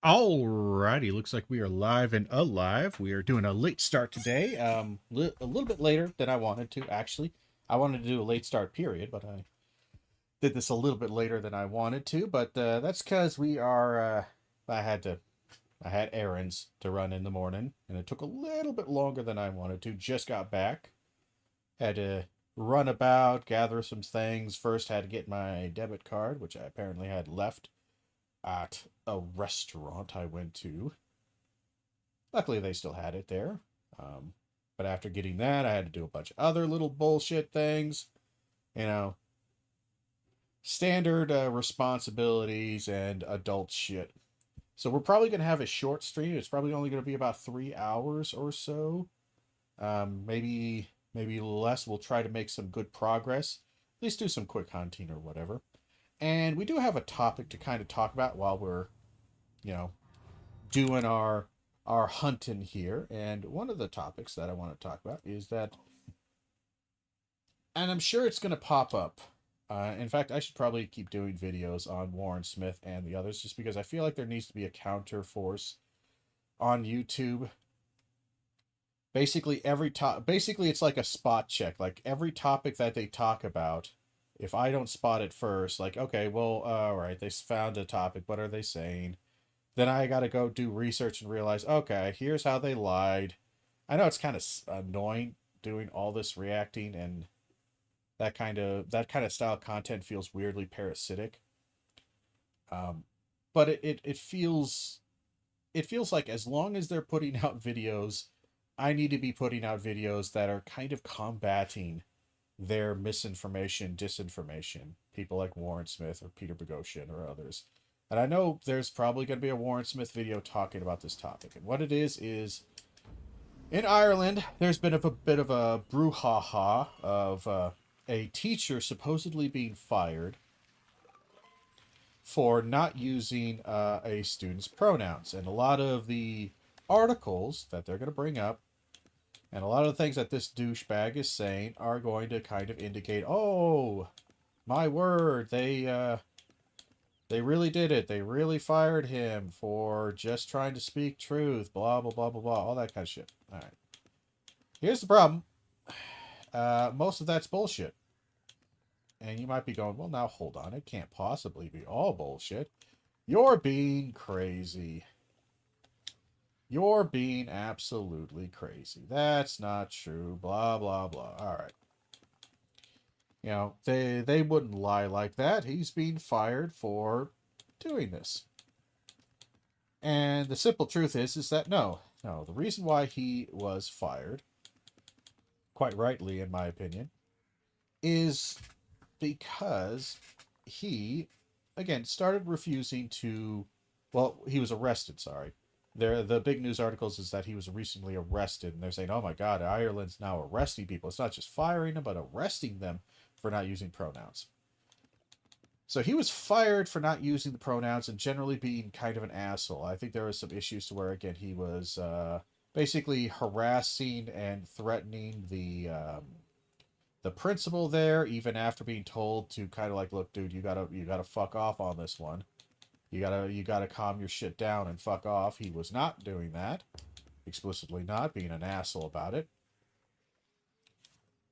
Alrighty, looks like we are live and alive. We are doing a late start today. A little bit later than I wanted to, actually. I wanted to do a late start period, but I did this a little bit later than I wanted to. But that's because we are. I had errands to run in the morning, and it took a little bit longer than I wanted to. Just got back, had to run about, gather some things. First, had to get my debit card, which I apparently had left at a restaurant I went to. Luckily, they still had it there. Um, but after getting that, I had to do a bunch of other little bullshit things. You know, standard responsibilities and adult shit. So we're probably going to have a short stream. It's probably only going to be about 3 hours or so. Maybe less. We'll try to make some good progress. At least do some quick hunting or whatever. And we do have a topic to kind of talk about while we're, you know, doing our hunting here. And one of the topics that I want to talk about is that, and I'm sure it's going to pop up. In fact, I should probably keep doing videos on Warren Smith and the others, just because I feel like there needs to be a counter force on YouTube. Basically, it's like a spot check. Like every topic that they talk about, if I don't spot it first, like okay, well, all right, they found a topic. What are they saying? Then I got to go do research and realize, okay, here's how they lied. I know it's kind of annoying doing all this reacting, and that kind of style content feels weirdly parasitic. Um, but it feels like as long as they're putting out videos, I need to be putting out videos that are kind of combating their misinformation, disinformation. People like Warren Smith or Peter Boghossian or others. And I know there's probably going to be a Warren Smith video talking about this topic. And what it is in Ireland, there's been a bit of a brouhaha of a teacher supposedly being fired for not using a student's pronouns. And a lot of the articles that they're going to bring up and a lot of the things that this douchebag is saying are going to kind of indicate, oh, my word, they really did it. They really fired him for just trying to speak truth, blah, blah, blah, blah, blah, all that kind of shit. All right. Here's the problem. Most of that's bullshit. And you might be going, well, now hold on. It can't possibly be all bullshit. You're being crazy. You're being absolutely crazy. That's not true. Blah, blah, blah. All right. You know, they wouldn't lie like that. He's being fired for doing this. And the simple truth is that no. The reason why he was fired, quite rightly in my opinion, is because he, again, started refusing to, well, he was arrested, sorry. The big news articles is that he was recently arrested, and they're saying, oh my God, Ireland's now arresting people. It's not just firing them, but arresting them for not using pronouns. So he was fired for not using the pronouns and generally being kind of an asshole. I think there was some issues to where, again, he was basically harassing and threatening the principal there, even after being told to kind of like, look, dude, you gotta fuck off on this one. You gotta calm your shit down and fuck off. He was not doing that, explicitly not, being an asshole about it.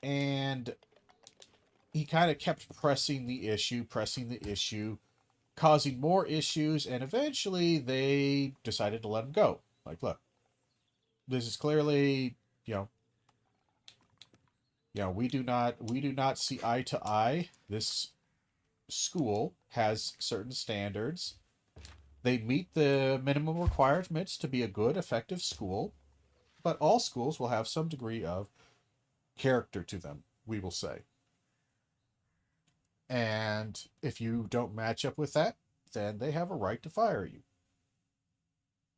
And he kind of kept pressing the issue, causing more issues, and eventually they decided to let him go. Like, look, this is clearly, you know, we do not see eye to eye. This school has certain standards. They meet the minimum requirements to be a good, effective school, but all schools will have some degree of character to them, we will say. And if you don't match up with that, then they have a right to fire you.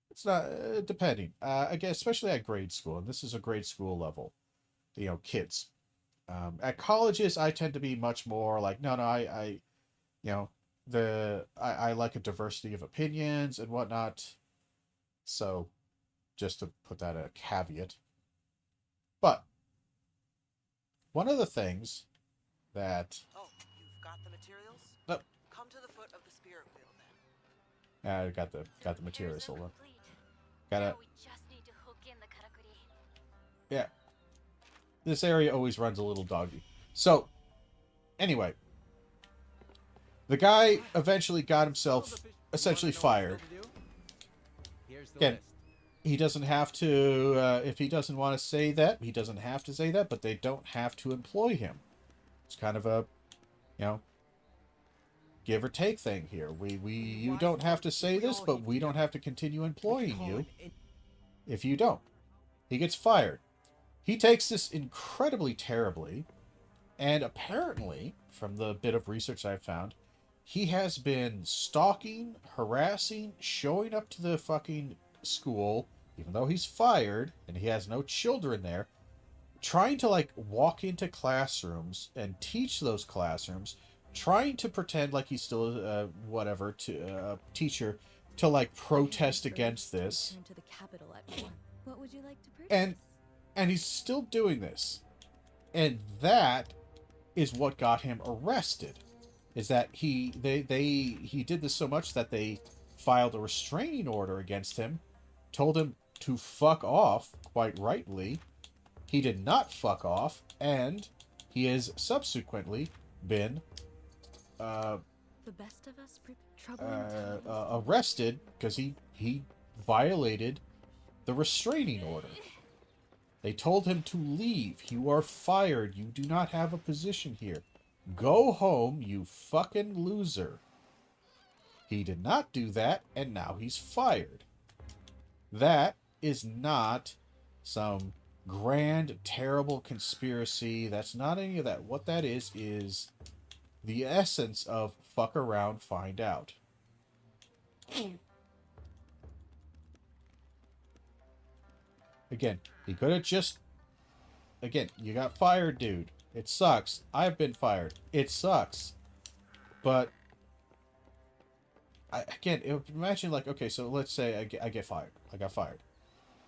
It's not depending. Again, especially at grade school, and this is a grade school level. Kids. At colleges, I tend to be much more like, no, you know, I like a diversity of opinions and whatnot. So, just to put that a caveat. But one of the things that Oh, you've got the materials? uh, Come to the foot of the spirit wheel then. I got the materials. Hold on. Gotta. Yeah. This area always runs a little doggy. So, anyway, the guy eventually got himself essentially fired. Again, he doesn't have to, if he doesn't want to say that, he doesn't have to say that, but they don't have to employ him. It's kind of a, you know, give or take thing here. You don't have to say this, but we don't have to continue employing you if you don't. He gets fired. He takes this incredibly terribly, and apparently, from the bit of research I've found, he has been stalking, harassing, showing up to the fucking school, even though he's fired and he has no children there, trying to like walk into classrooms and teach those classrooms, trying to pretend like he's still whatever to a teacher to like protest against this. What would you like to And he's still doing this. And that is what got him arrested. Is that he did this so much that they filed a restraining order against him, told him to fuck off, quite rightly. He did not fuck off, and he has subsequently been the best of us arrested because he violated the restraining order. They told him to leave. You are fired. You do not have a position here. Go home, you fucking loser. He did not do that, and now he's fired. That is not some grand, terrible conspiracy. That's not any of that. What that is the essence of fuck around, find out. Again, he could have just... Again, you got fired, dude. It sucks. I've been fired. It sucks. But... imagine like, okay, so let's say I get fired. I got fired.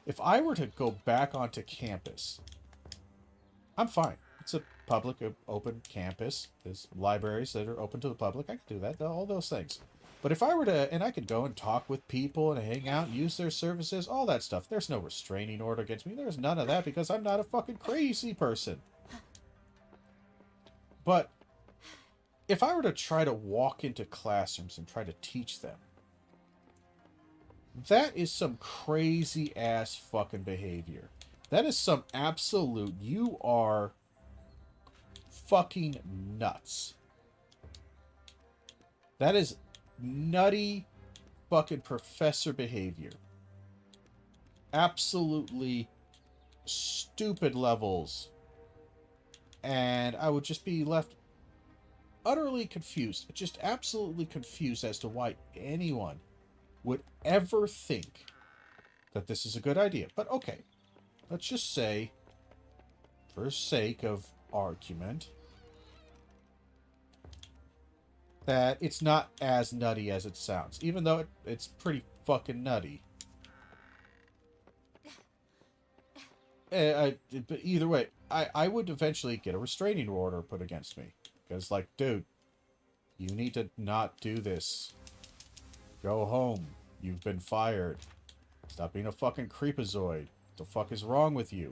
If I were to go back onto campus, I'm fine. It's a public, open campus. There's libraries that are open to the public. I can do that, all those things. But if I were to, and I could go and talk with people and hang out and use their services, all that stuff. There's no restraining order against me. There's none of that because I'm not a fucking crazy person. But if I were to try to walk into classrooms and try to teach them, that is some crazy ass fucking behavior. That is some absolute, you are fucking nuts. That is nutty fucking professor behavior. Absolutely stupid levels. And I would just be left utterly confused. Just absolutely confused as to why anyone would ever think that this is a good idea. But okay, let's just say, for sake of argument, that it's not as nutty as it sounds, even though it's pretty fucking nutty. But either way, I would eventually get a restraining order put against me. Because, like, dude, you need to not do this. Go home. You've been fired. Stop being a fucking creepazoid. What the fuck is wrong with you?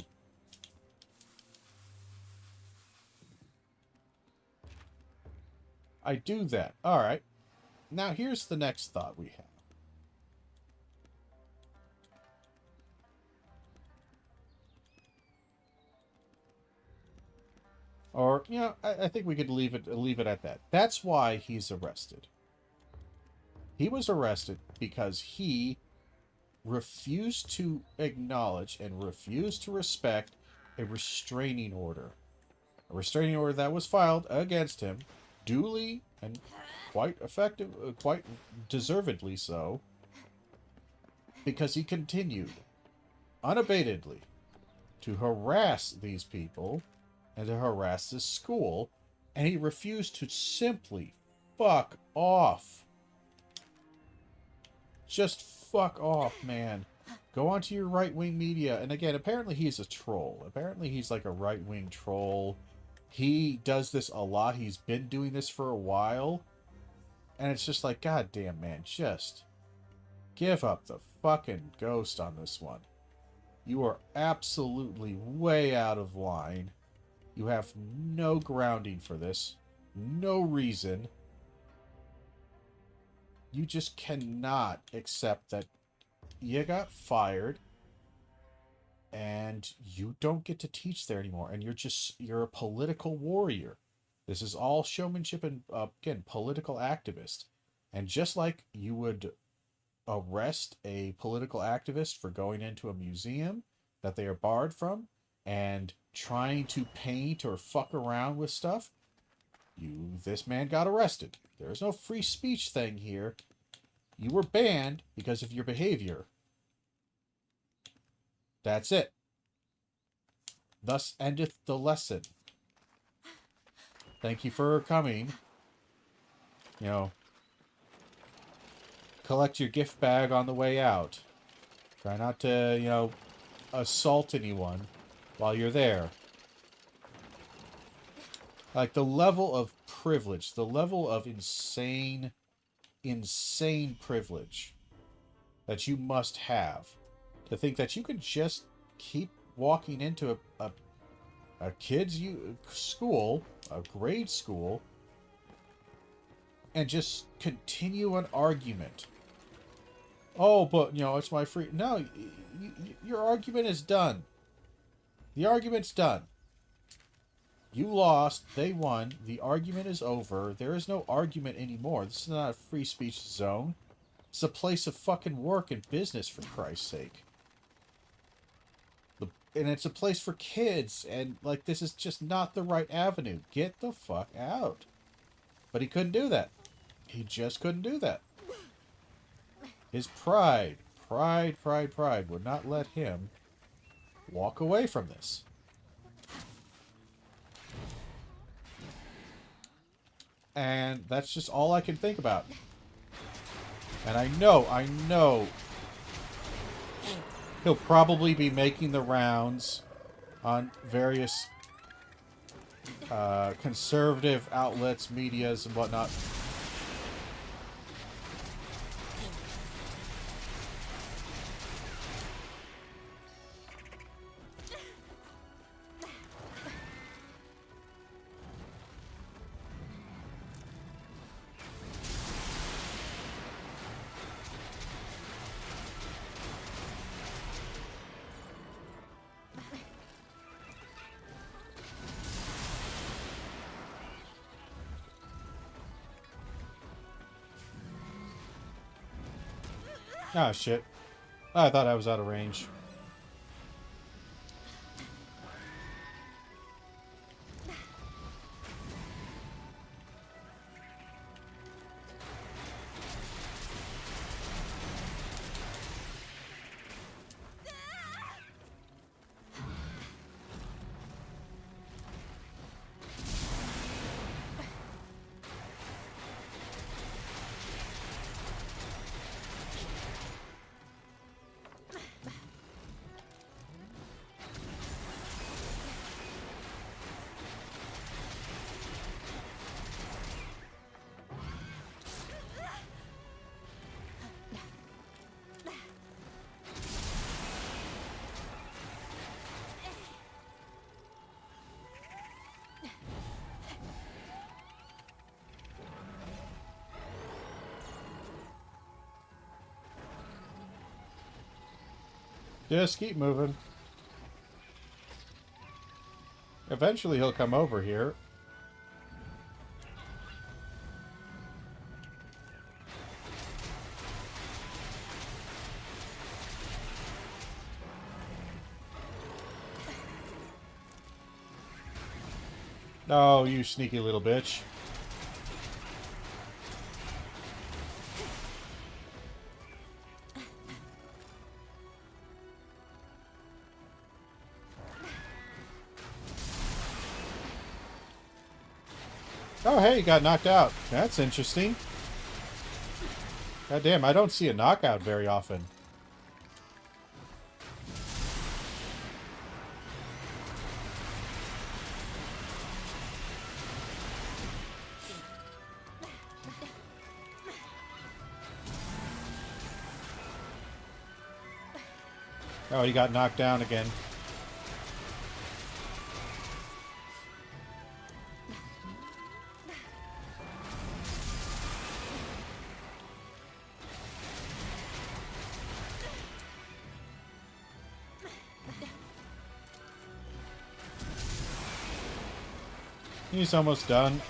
I do that. Alright. Now here's the next thought we have. Or, you know, I think we could leave it at that. That's why he's arrested. He was arrested because he refused to acknowledge and refused to respect a restraining order. A restraining order that was filed against him, duly and quite effective, quite deservedly so, because he continued unabatedly to harass these people and to harass this school, and he refused to simply fuck off. Just fuck off, man. Go onto your right-wing media. And again, apparently he's a troll. Apparently he's like a right-wing troll. He does this a lot. He's been doing this for a while. And it's just like, God damn, man, just Give up the fucking ghost on this one. You are absolutely way out of line. You have no grounding for this. No reason. You just cannot accept that you got fired and you don't get to teach there anymore. And you're a political warrior. This is all showmanship and, again, political activist. And just like you would arrest a political activist for going into a museum that they are barred from and trying to paint or fuck around with stuff, this man got arrested. There's no free speech thing here. You were banned because of your behavior. That's it. Thus endeth the lesson. Thank you for coming. You know, collect your gift bag on the way out. Try not to, you know, assault anyone while you're there. Like, the level of privilege, the level of insane privilege that you must have to think that you could just keep walking into a kid's school, a grade school, and just continue an argument. Oh, but, you know, it's my free... No, your argument is done. The argument's done. You lost. They won. The argument is over. There is no argument anymore. This is not a free speech zone. It's a place of fucking work and business, for Christ's sake. And it's a place for kids. And, like, this is just not the right avenue. Get the fuck out. But he couldn't do that. He just couldn't do that. His pride would not let him walk away from this. And that's just all I can think about. And I know he'll probably be making the rounds on various conservative outlets, medias, and whatnot. Ah, shit. I thought I was out of range. Just keep moving. Eventually he'll come over here. Oh, you sneaky little bitch. Oh, hey, you got knocked out. That's interesting. God damn, I don't see a knockout very often. Oh, he got knocked down again. He's almost done.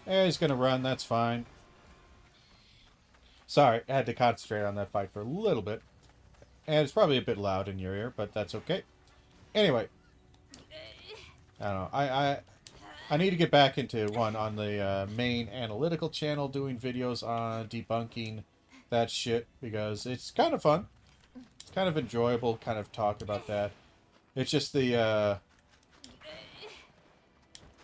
Yeah, he's gonna run, that's fine. Sorry, I had to concentrate on that fight for a little bit. And it's probably a bit loud in your ear, but that's okay. Anyway. I don't know. I need to get back into one on the main analytical channel doing videos on debunking that shit because it's kind of fun. It's kind of enjoyable, kind of talk about that. It's just the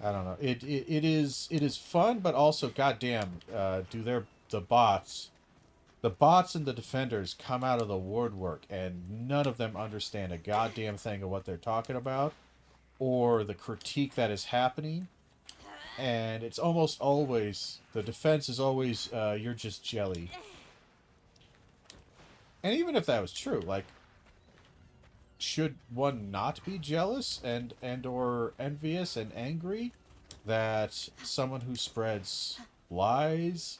I don't know. It is fun, but also goddamn, the bots and the defenders come out of the woodwork, and none of them understand a goddamn thing of what they're talking about, or the critique that is happening. And it's almost always the defense is always you're just jelly. And even if that was true, like, should one not be jealous and or envious and angry that someone who spreads lies,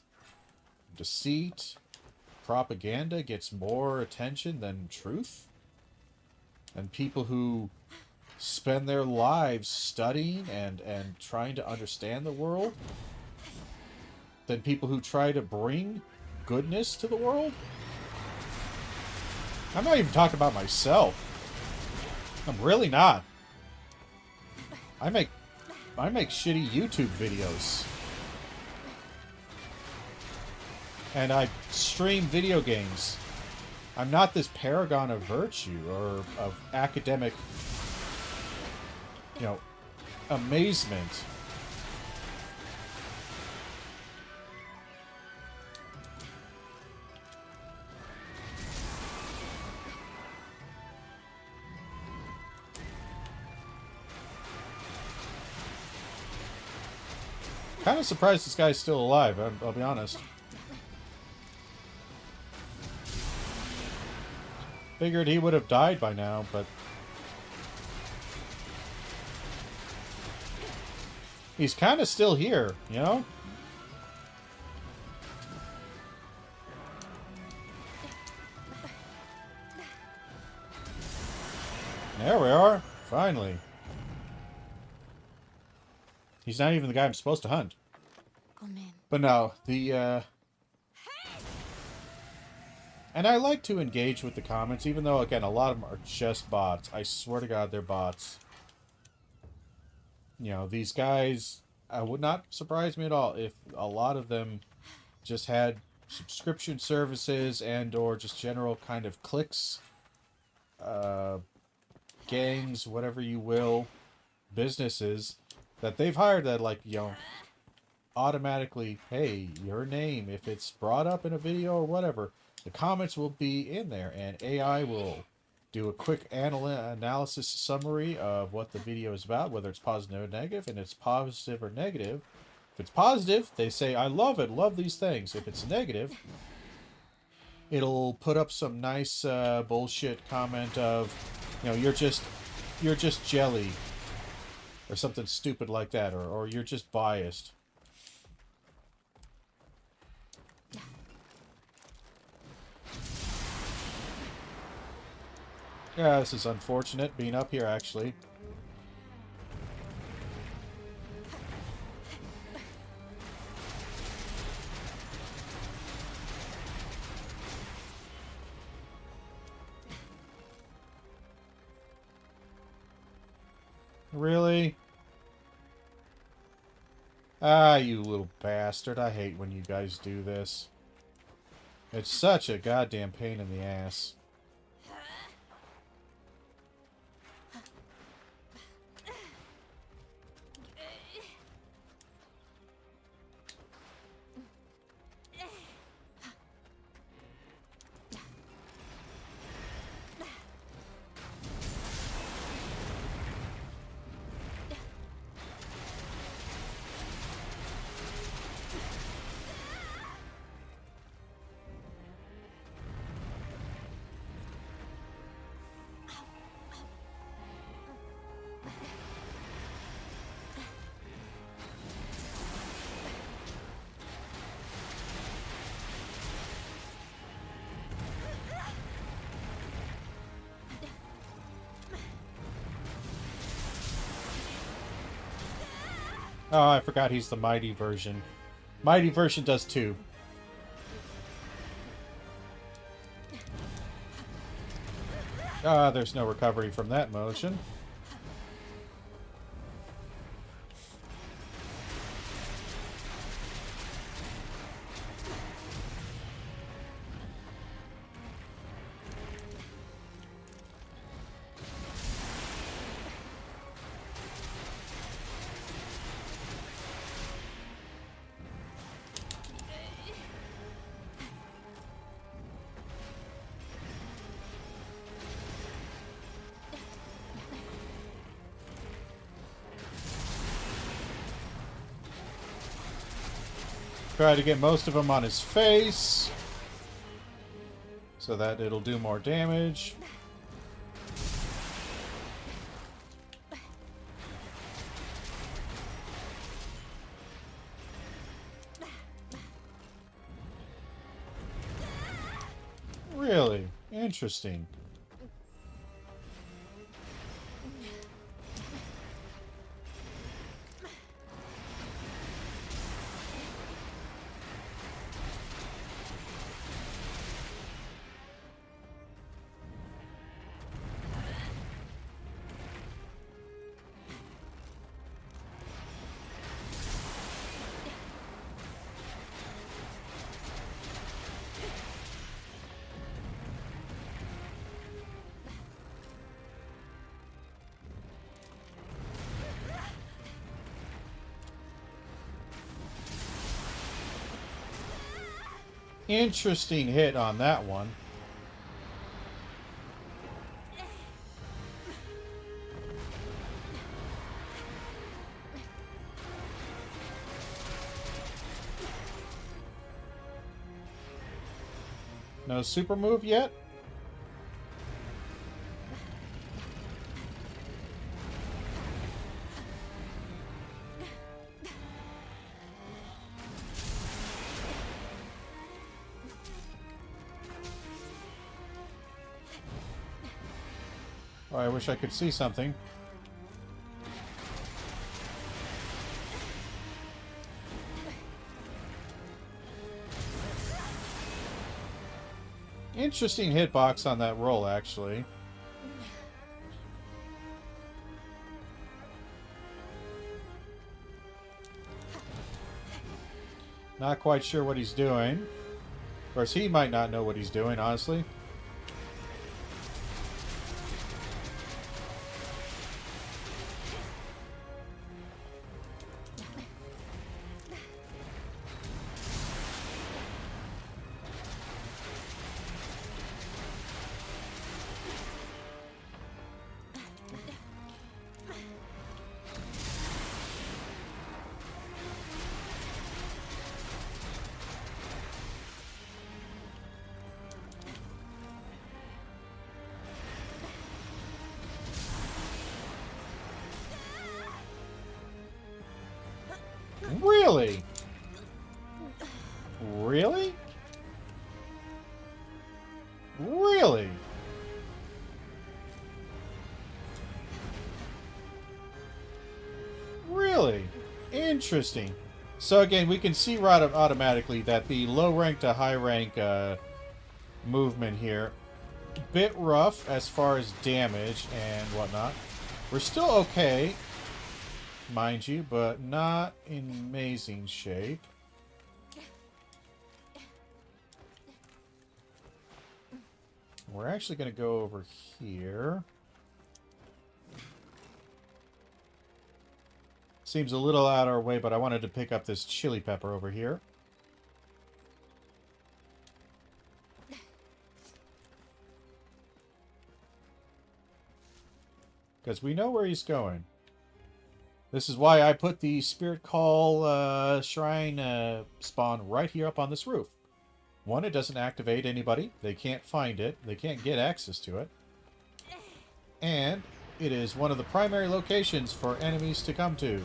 deceit, propaganda gets more attention than truth? And people who spend their lives studying and trying to understand the world than people who try to bring goodness to the world? I'm not even talking about myself. I'm really not. I make shitty YouTube videos. And I stream video games. I'm not this paragon of virtue or of academic, you know, amazement. Kind of surprised this guy's still alive, I'll be honest. Figured he would have died by now, but he's kind of still here, you know? There we are. Finally. He's not even the guy I'm supposed to hunt. But no, the, and I like to engage with the comments, even though, again, a lot of them are just bots. I swear to God, they're bots. You know, these guys, I would not surprise me at all if a lot of them just had subscription services and or just general kind of cliques, gangs, whatever you will, businesses that they've hired that, like, you know, automatically, hey, your name, if it's brought up in a video or whatever, the comments will be in there, and AI will do a quick analysis summary of what the video is about, whether it's positive or negative, and it's positive or negative. If it's positive, they say, I love it, love these things. If it's negative, it'll put up some nice bullshit comment of, you know, you're just jelly, or something stupid like that, or you're just biased. Yeah, this is unfortunate, being up here, actually. Really? Ah, you little bastard. I hate when you guys do this. It's such a goddamn pain in the ass. Oh, I forgot he's the mighty version. Mighty version does 2. Ah, there's no recovery from that motion. Try to get most of them on his face so that it'll do more damage. Really? Interesting. Interesting hit on that one. No super move yet? Oh, I wish I could see something. Interesting hitbox on that roll, actually. Not quite sure what he's doing. Of course, he might not know what he's doing, honestly. Really? Really? Really? Really? Interesting. So again, we can see right automatically that the low rank to high rank movement here, bit rough as far as damage and whatnot. We're still okay, mind you, but not in amazing shape. We're actually going to go over here. Seems a little out of our way, but I wanted to pick up this chili pepper over here. Because we know where he's going. This is why I put the Spirit Call Shrine spawn right here up on this roof. One, it doesn't activate anybody. They can't find it. They can't get access to it. And it is one of the primary locations for enemies to come to.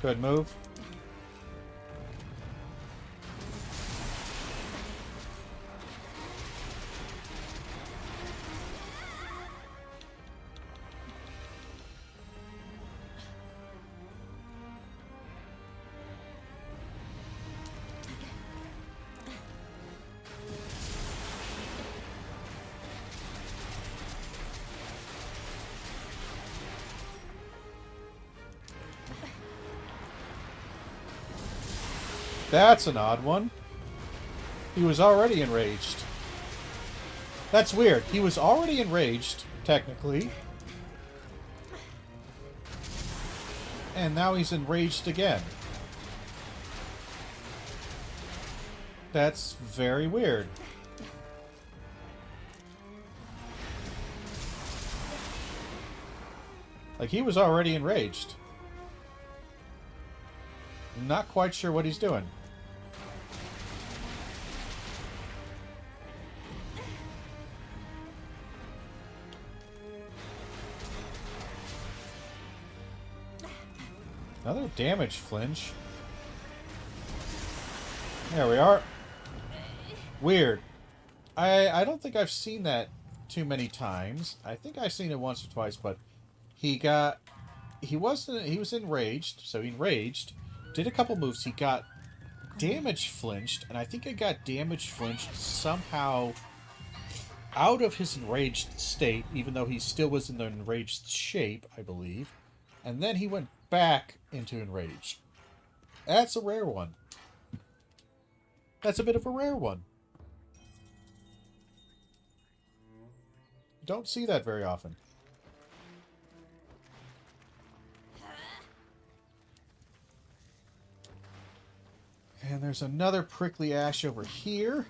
Good move. That's an odd one. He was already enraged. That's weird. He was already enraged, technically. And now he's enraged again. That's very weird. Like, he was already enraged. Not quite sure what he's doing. Another damage flinch. There we are. Weird. I don't think I've seen that too many times. I think I've seen it once or twice, but he was enraged, so he enraged, did a couple moves, he got damage flinched, and I think it got damage flinched somehow out of his enraged state, even though he still was in the enraged shape, I believe. And then he went back into enraged. That's a rare one. That's a bit of a rare one. Don't see that very often. And there's another prickly ash over here,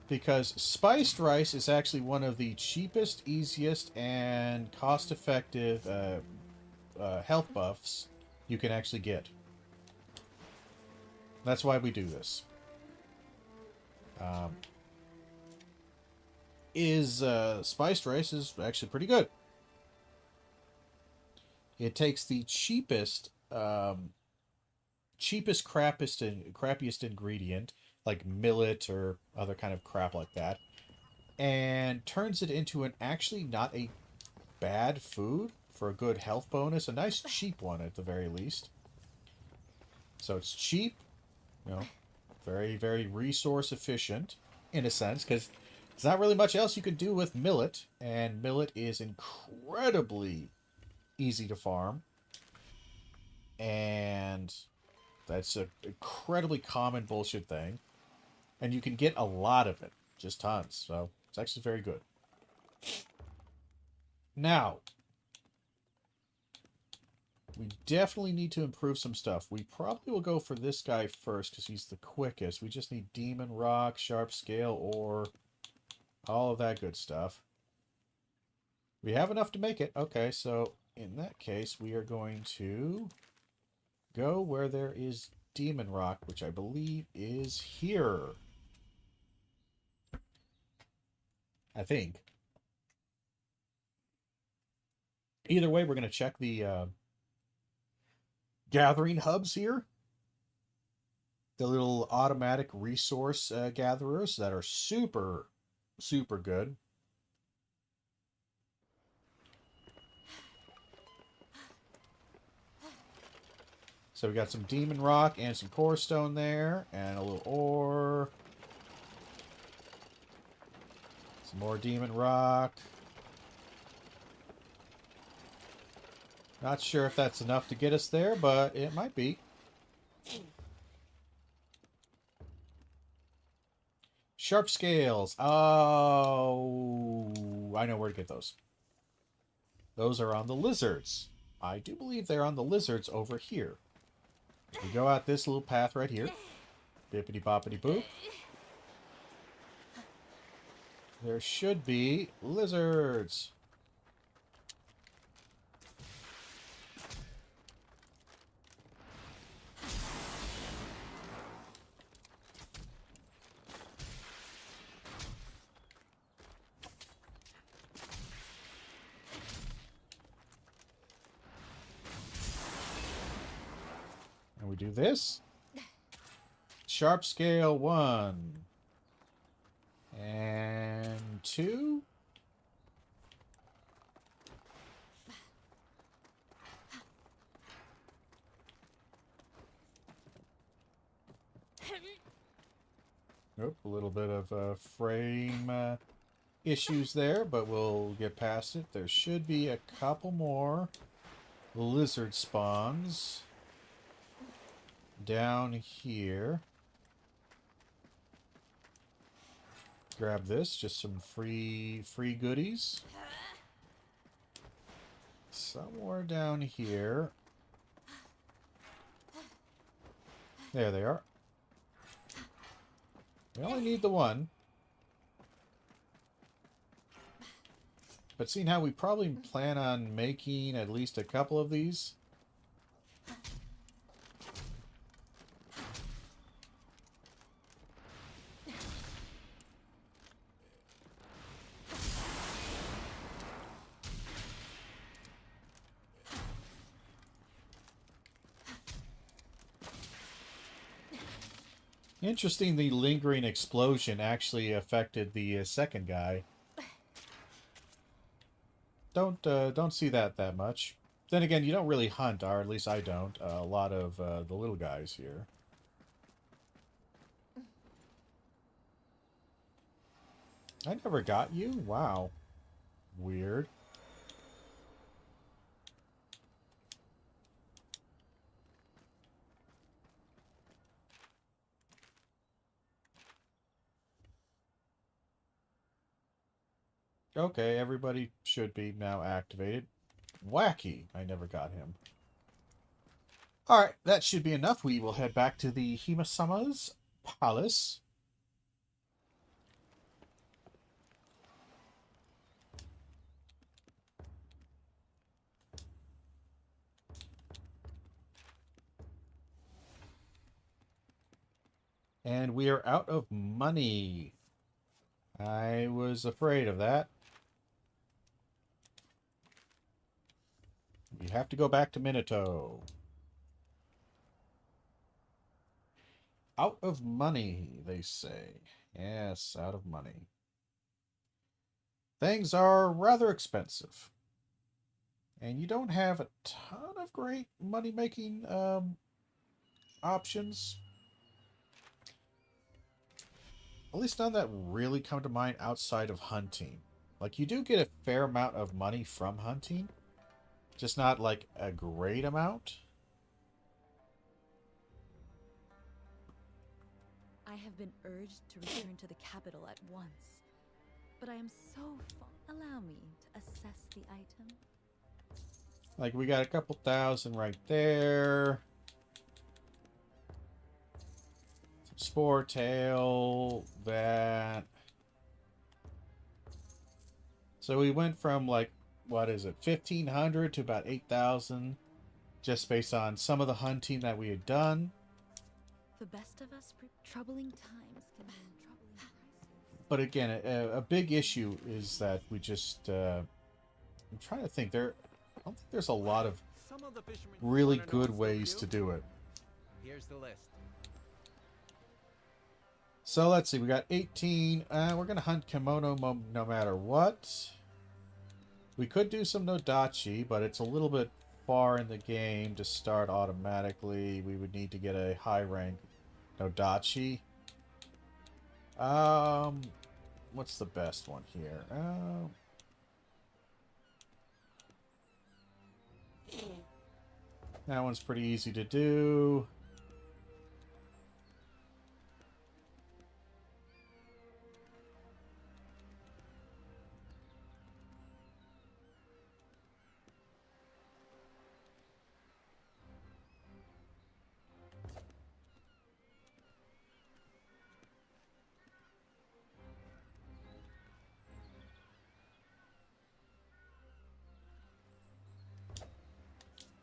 because spiced rice is actually one of the cheapest, easiest, and cost-effective health buffs you can actually get. That's why we do this. Spiced rice is actually pretty good. It takes the cheapest, crappiest ingredient, like millet or other kind of crap like that, and turns it into an actually not a bad food for a good health bonus. A nice cheap one at the very least. So it's cheap, you know, very, very resource efficient in a sense, because there's not really much else you can do with millet, and millet is incredibly easy to farm, and that's an incredibly common bullshit thing, and you can get a lot of it, just tons, so it's actually very good. Now, we definitely need to improve some stuff. We probably will go for this guy first because he's the quickest. We just need Demon Rock, Sharp Scale, or all of that good stuff. We have enough to make it. Okay, so in that case, we are going to go where there is Demon Rock, which I believe is here. I think. Either way, we're going to check the gathering hubs here. The little automatic resource gatherers that are super, super good. So we got some Demon Rock and some Core Stone there, and a little ore. Some more Demon Rock. Not sure if that's enough to get us there, but it might be. Sharp Scales. Oh, I know where to get those. Those are on the lizards. I do believe they're on the lizards over here. We go out this little path right here. Bippity boppity boop. There should be lizards. And we do this. Sharp Scale 1. And 2. Nope, a little bit of frame issues there, but we'll get past it. There should be a couple more lizard spawns down here. Grab this, just some free goodies. Somewhere down here. There they are. We only need the one. But seeing how we probably plan on making at least a couple of these. Interesting, the lingering explosion actually affected the second guy. Don't see that much. Then again, you don't really hunt, or at least I don't. A lot of the little guys here. I never got you? Wow. Weird. Okay, everybody should be now activated. Wacky. I never got him. Alright, that should be enough. We will head back to the Hima-sama's palace. And we are out of money. I was afraid of that. You have to go back to Minato. Out of money, they say. Yes, out of money. Things are rather expensive. And you don't have a ton of great money-making options. At least none that really come to mind outside of hunting. Like, you do get a fair amount of money from hunting. Just not, like, a great amount. I have been urged to return to the capital at once. But I am so far. Allow me to assess the item. Like, we got a couple thousand right there. Some spore tail, that. So we went from, like, what is it, 1,500 to about 8,000. Just based on some of the hunting that we had done. The best of us, troubling times can mean troubling prices. But again, a big issue is that we just, I'm trying to think, I don't think there's a lot of really good ways to do it. Here's the list. So let's see, we got 18. We're going to hunt kimono no matter what. We could do some Nodachi, but it's a little bit far in the game to start automatically. We would need to get a high rank Nodachi. What's the best one here? That one's pretty easy to do.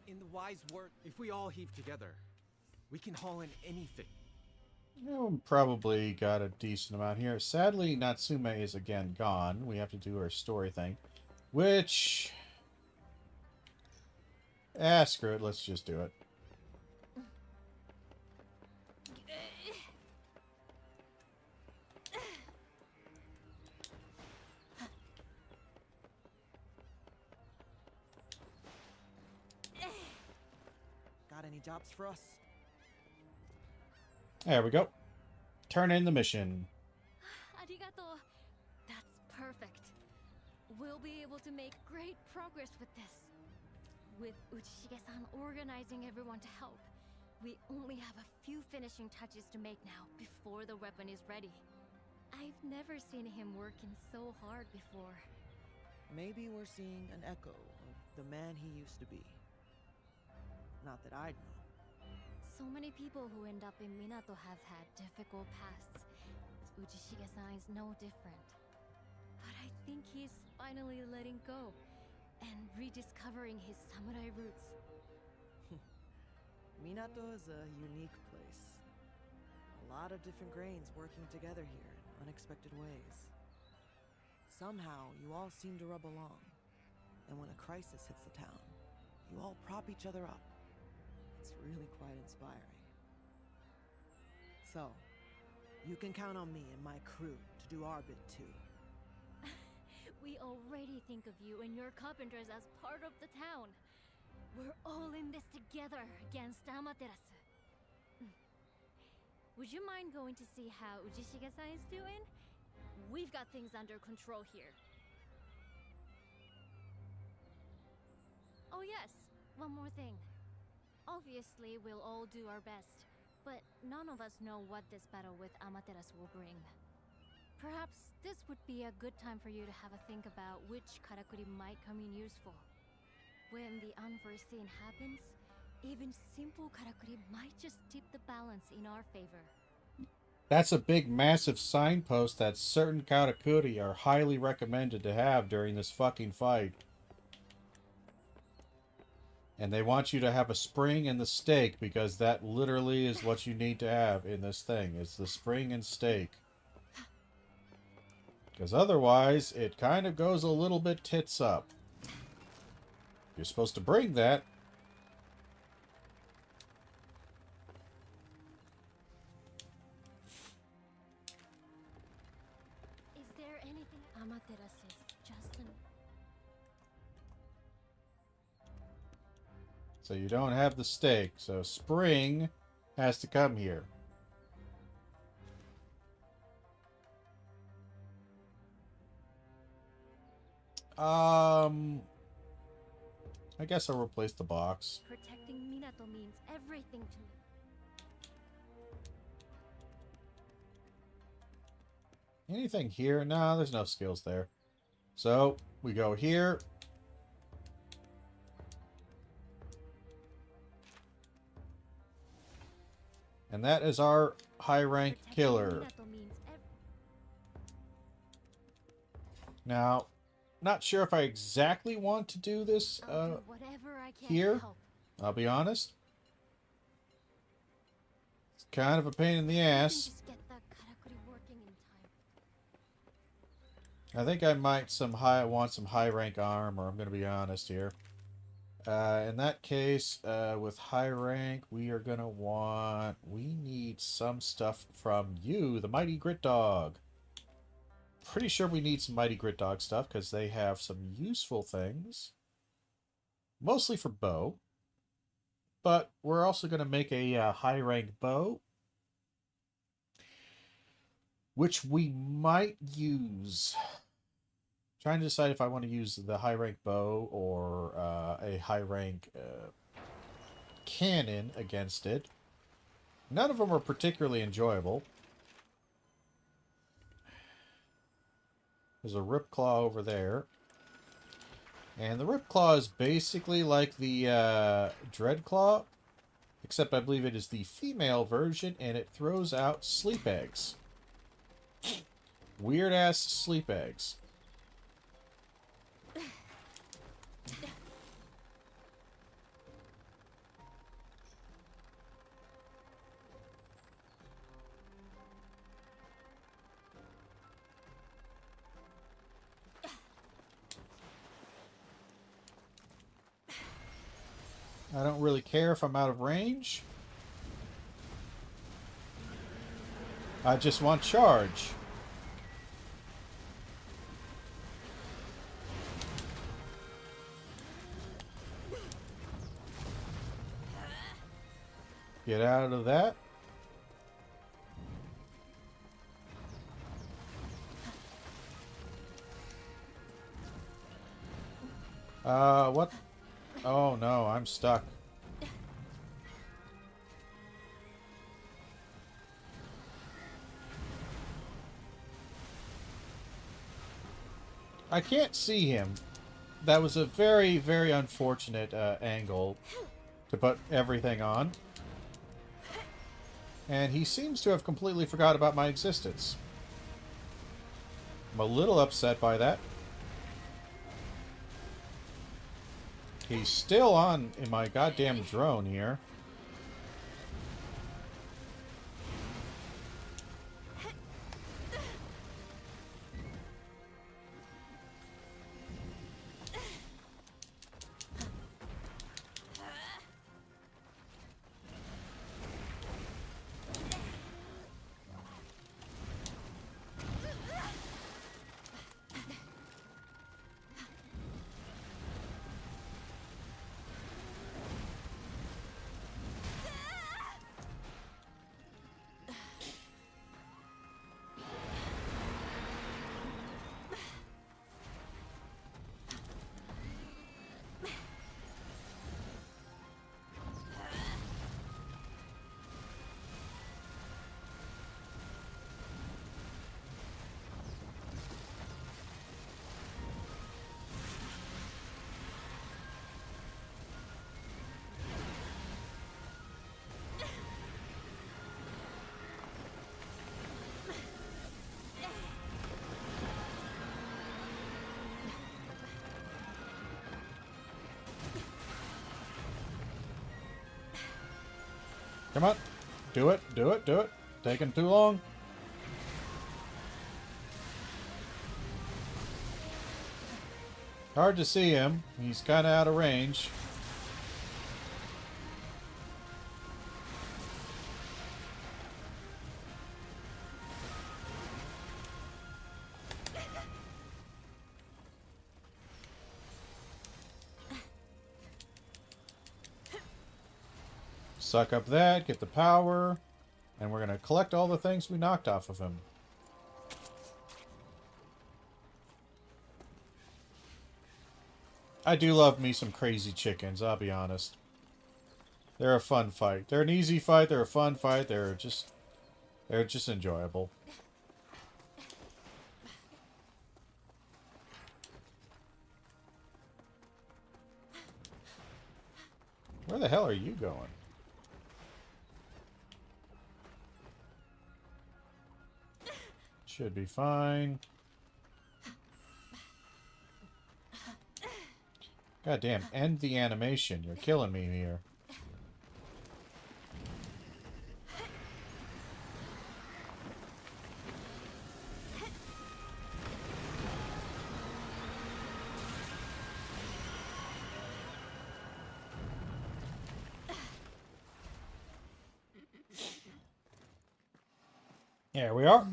In the wise word, if we all heave together, we can haul in anything. Probably got a decent amount here. Sadly, Natsume is again gone. We have to do our story thing. Which... screw it. Let's just do it. Got any jobs for us? There we go. Turn in the mission. Arigato. That's perfect. We'll be able to make great progress with this. With Uchishige-san organizing everyone to help, we only have a few finishing touches to make now before the weapon is ready. I've never seen him working so hard before. Maybe we're seeing an echo of the man he used to be. Not that I'd know. So many people who end up in Minato have had difficult pasts. Uchishige-san is no different. But I think he's finally letting go and rediscovering his samurai roots. Minato is a unique place. A lot of different grains working together here in unexpected ways. Somehow, you all seem to rub along. And when a crisis hits the town, you all prop each other up. It's really quite inspiring. So, you can count on me and my crew to do our bit too. We already think of you and your carpenters as part of the town. We're all in this together against Amaterasu. Would you mind going to see how Uchishige-san is doing? We've got things under control here. Oh yes, one more thing. Obviously, we'll all do our best, but none of us know what this battle with Amaterasu will bring. Perhaps this would be a good time for you to have a think about which karakuri might come in useful. When the unforeseen happens, even simple karakuri might just tip the balance in our favor. That's a big, massive signpost that certain karakuri are highly recommended to have during this fucking fight. And they want you to have a spring and the stake, because that literally is what you need to have in this thing. It's the spring and stake. Because otherwise, it kind of goes a little bit tits up. You're supposed to bring that. Is there anything Amaterasu is just an... So you don't have the stake. So spring has to come here. I guess I'll replace the box. Protecting Minato means everything to me. Anything here? No, there's no skills there. So we go here. And that is our high rank killer. Now, not sure if I exactly want to do this here. I'll be honest. It's kind of a pain in the ass. I think I might want some high rank armor. I'm going to be honest here. In that case, with high rank, we need some stuff from you, the Mighty Grit Dog. Pretty sure we need some Mighty Grit Dog stuff because they have some useful things. Mostly for bow. But we're also going to make a high rank bow, which we might use. Trying to decide if I want to use the high rank bow or a high rank cannon against it. None of them are particularly enjoyable. There's a Ripclaw over there. And the Ripclaw is basically like the Dreadclaw, except I believe it is the female version, and it throws out sleep eggs. Weird-ass sleep eggs. I don't really care if I'm out of range. I just want charge. Get out of that. What? Oh no, I'm stuck. I can't see him. That was a very, very unfortunate angle to put everything on. And he seems to have completely forgot about my existence. I'm a little upset by that. He's still on in my goddamn drone here. Come on. Do it, do it, do it. Taking too long. Hard to see him. He's kind of out of range. Suck up that, get the power, and we're going to collect all the things we knocked off of him. I do love me some crazy chickens, I'll be honest. They're a fun fight. They're an easy fight, they're a fun fight, they're just enjoyable. Where the hell are you going? Should be fine. God damn, end the animation. You're killing me here. There we are.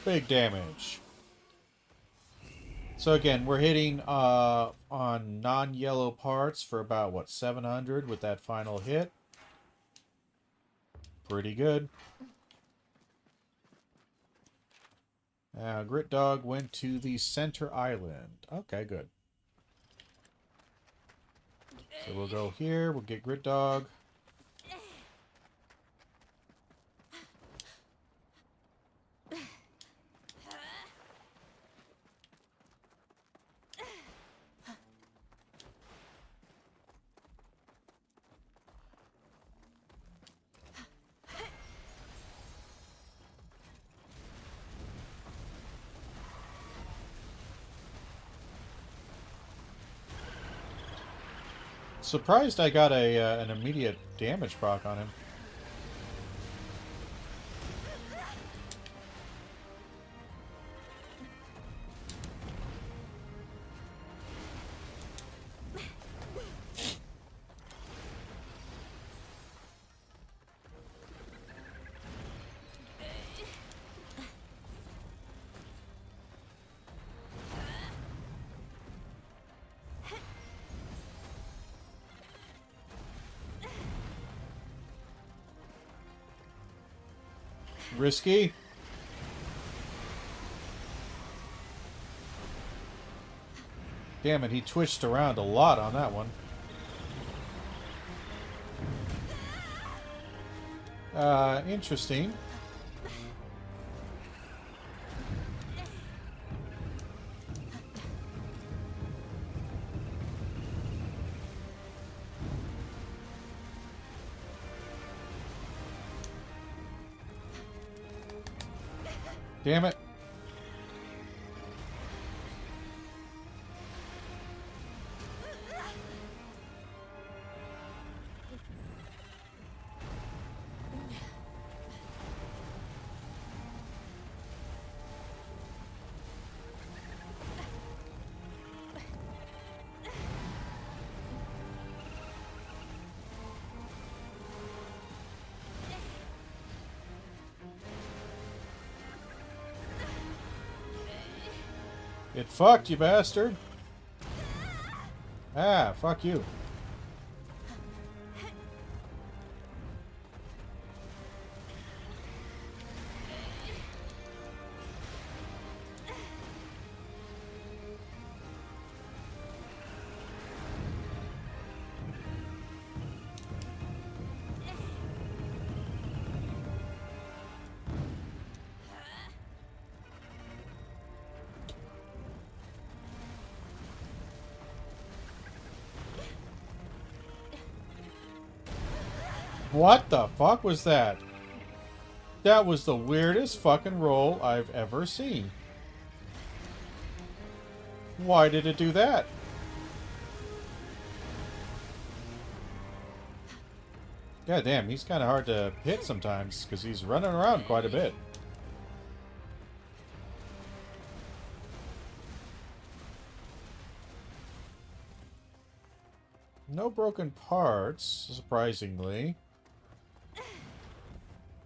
Big damage. So again, we're hitting on non-yellow parts for about, what, 700 with that final hit. Pretty good. Grit Dog went to the center island. Okay, good. So we'll go here, we'll get Grit Dog. Surprised I got an immediate damage proc on him. Risky. Damn it, he twitched around a lot on that one. Interesting. Damn it. Get fucked, you bastard. Ah, fuck you. What the fuck was that? That was the weirdest fucking roll I've ever seen. Why did it do that? God damn, he's kind of hard to hit sometimes because he's running around quite a bit. No broken parts, surprisingly.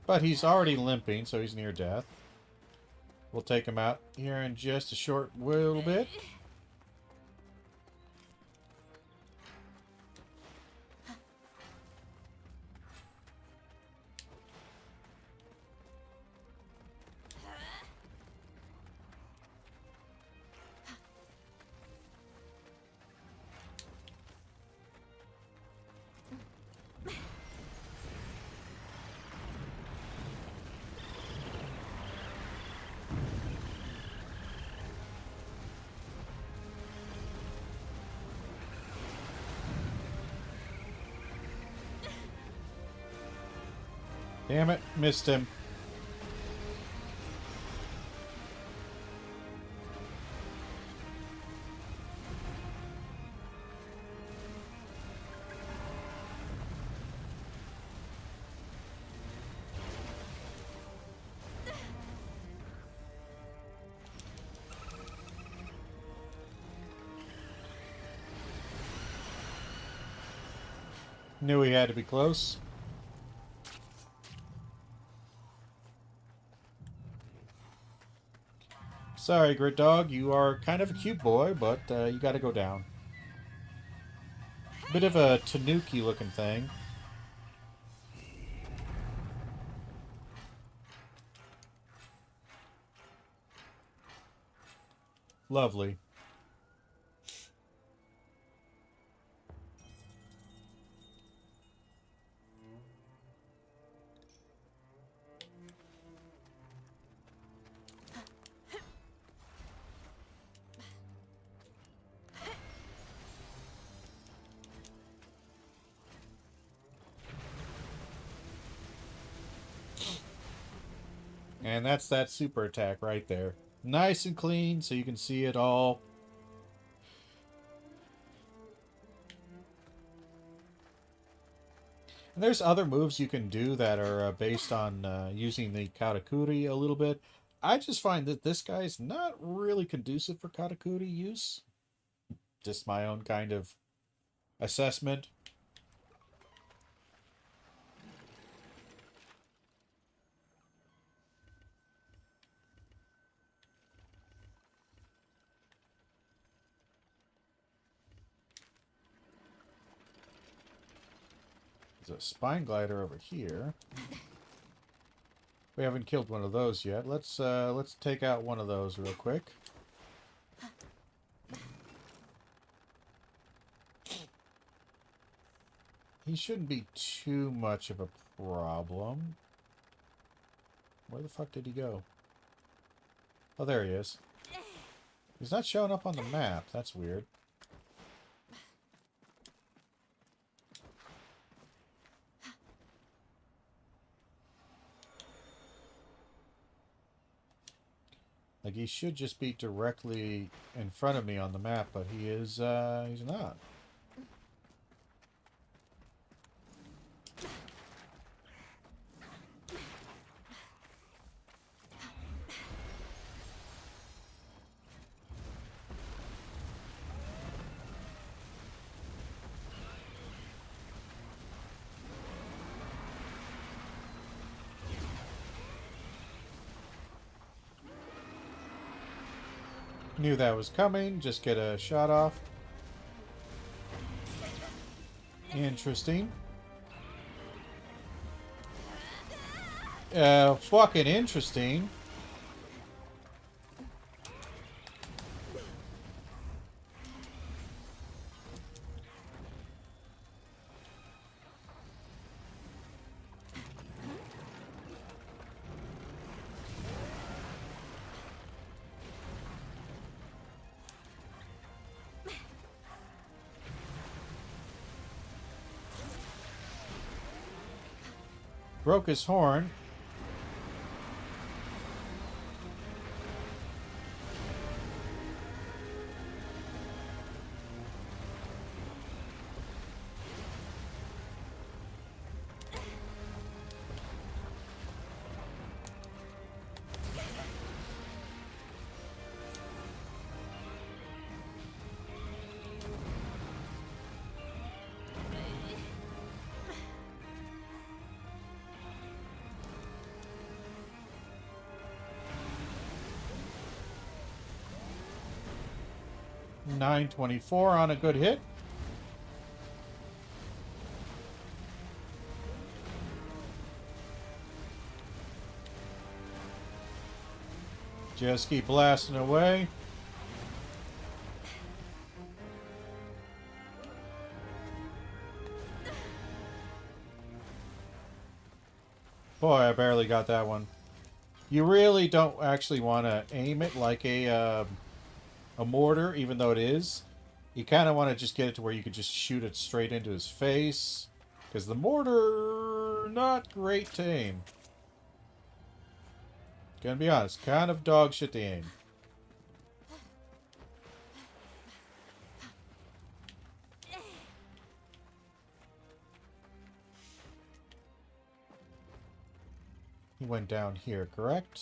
But he's already limping, so he's near death. We'll take him out here in just a short little bit. Damn it, missed him. Knew he had to be close. Sorry, Grit Dog, you are kind of a cute boy, but you gotta go down. Bit of a tanuki looking thing. Lovely. And that's that super attack right there. Nice and clean so you can see it all. And there's other moves you can do that are based on using the Katakuri a little bit. I just find that this guy's not really conducive for Katakuri use. Just my own kind of assessment. There's a spine glider over here. We haven't killed one of those yet. Let's take out one of those real quick. He shouldn't be too much of a problem. Where the fuck did he go? Oh, there he is. He's not showing up on the map. That's weird. Like, he should just be directly in front of me on the map, but he's not. Knew that was coming. Just get a shot off. Interesting. Fucking interesting. Broke his horn. $9.24 on a good hit. Just keep blasting away. Boy, I barely got that one. You really don't actually want to aim it like a mortar, even though it is. You kind of want to just get it to where you could just shoot it straight into his face. Because the mortar, not great to aim. Gonna be honest, kind of dog shit to aim. He went down here, correct?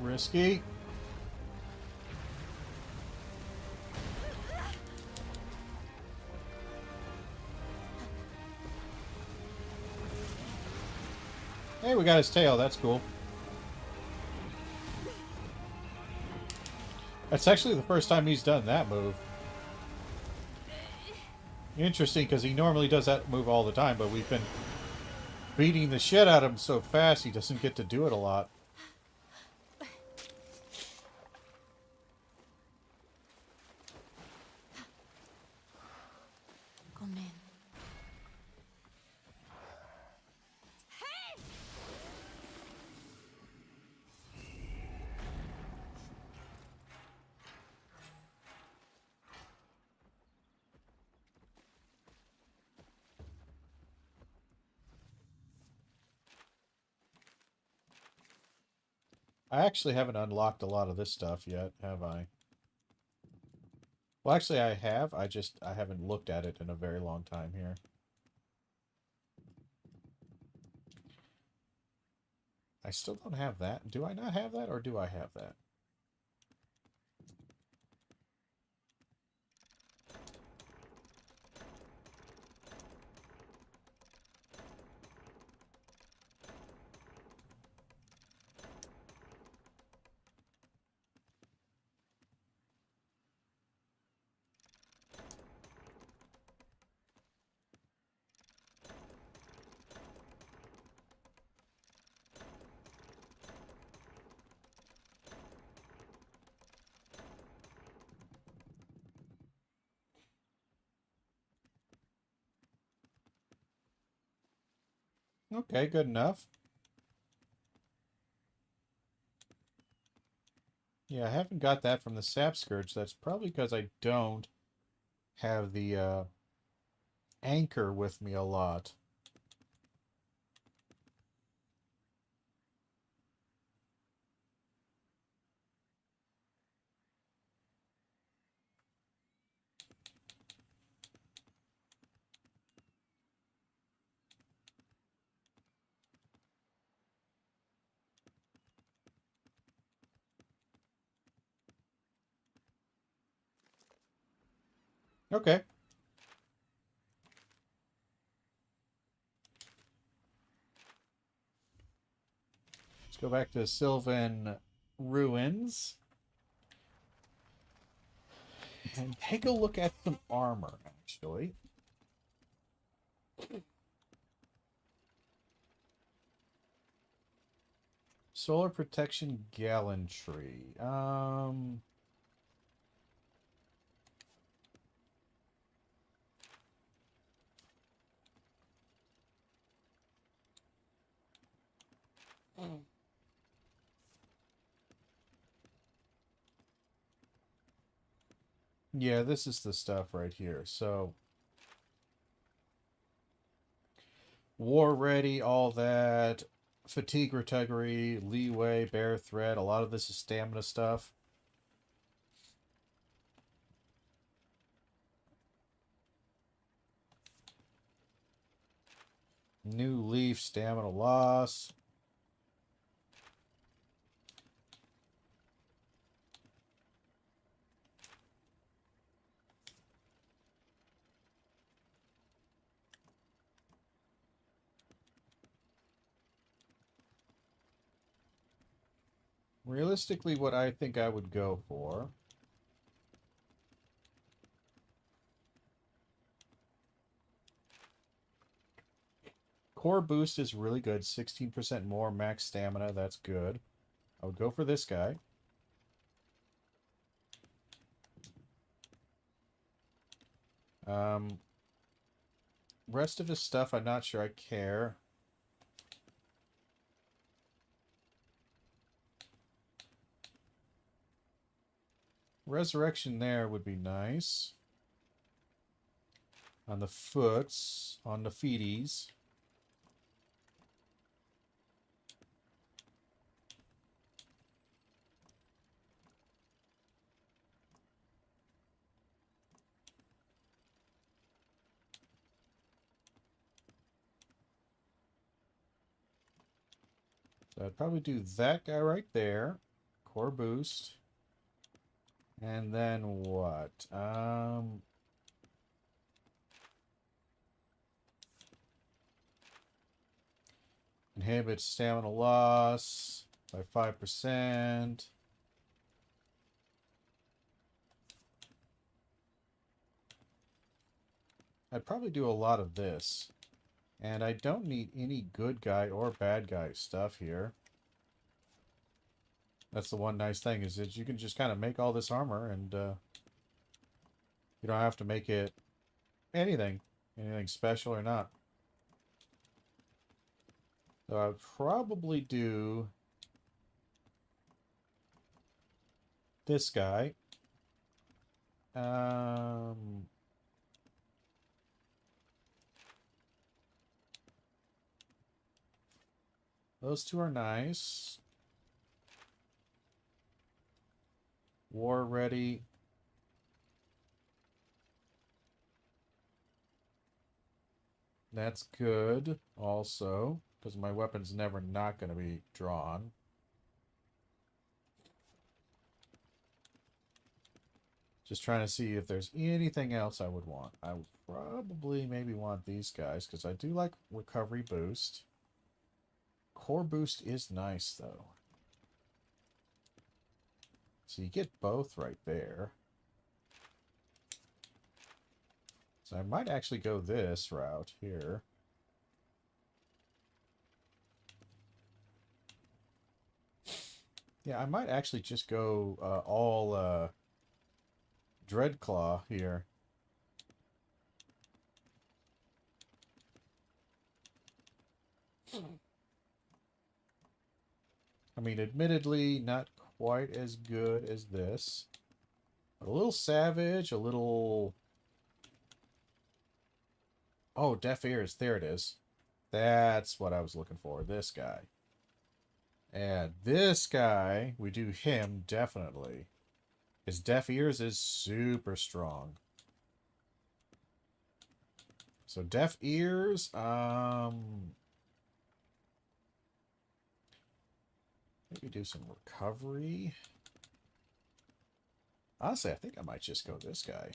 Risky. Hey, we got his tail. That's cool. That's actually the first time he's done that move. Interesting, because he normally does that move all the time, but we've been beating the shit out of him so fast he doesn't get to do it a lot. Come in. I actually haven't unlocked a lot of this stuff yet, have I? Well, actually, I have. I haven't looked at it in a very long time here. I still don't have that. Do I not have that, or do I have that? Okay, good enough. Yeah, I haven't got that from the Sap Scourge. That's probably because I don't have the anchor with me a lot. Okay. Let's go back to Sylvan Ruins and take a look at some armor, actually. Solar protection gallantry. Yeah, this is the stuff right here. So, war ready, all that. Fatigue recovery, leeway, bear threat. A lot of this is stamina stuff. New leaf, stamina loss. Realistically, what I think I would go for. Core boost is really good. 16% more max stamina. That's good. I would go for this guy. Rest of his stuff, I'm not sure I care. Resurrection there would be nice. On the foots, on the feeties. So I'd probably do that guy right there. Core boost. And then what? Inhibit stamina loss by 5%. I'd probably do a lot of this. And I don't need any good guy or bad guy stuff here. That's the one nice thing, is that you can just kind of make all this armor and you don't have to make it anything special or not. So I'd probably do this guy. Those two are nice. War ready. That's good also, because my weapon's never not going to be drawn. Just trying to see if there's anything else I would want. I would probably maybe want these guys, because I do like recovery boost. Core boost is nice, though. So you get both right there. So I might actually go this route here. Yeah, I might actually just go all Dreadclaw here. I mean, admittedly, not quite as good as this. A little savage, a little... Oh, deaf ears. There it is. That's what I was looking for. This guy. And this guy, we do him definitely. His deaf ears is super strong. So deaf ears, maybe do some recovery. Honestly, I think I might just go this guy.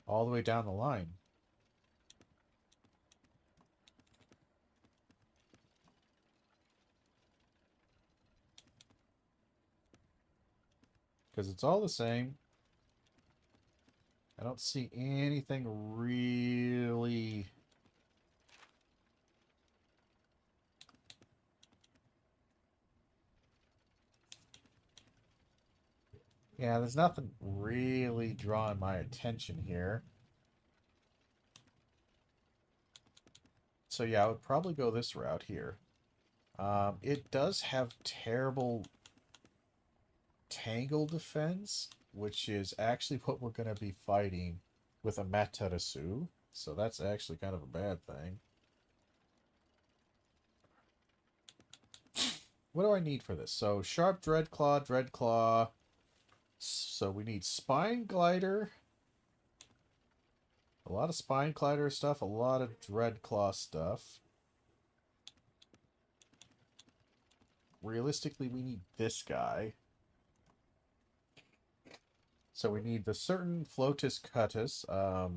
All the way down the line. Because it's all the same. I don't see anything really... Yeah, there's nothing really drawing my attention here. So yeah, I would probably go this route here. It does have terrible tangle defense, which is actually what we're going to be fighting with Amaterasu. So that's actually kind of a bad thing. What do I need for this? So Sharp Dreadclaw, Dreadclaw. So we need Spine Glider. A lot of Spine Glider stuff, a lot of Dreadclaw stuff. Realistically, we need this guy. So we need the certain Flotus Cutus. I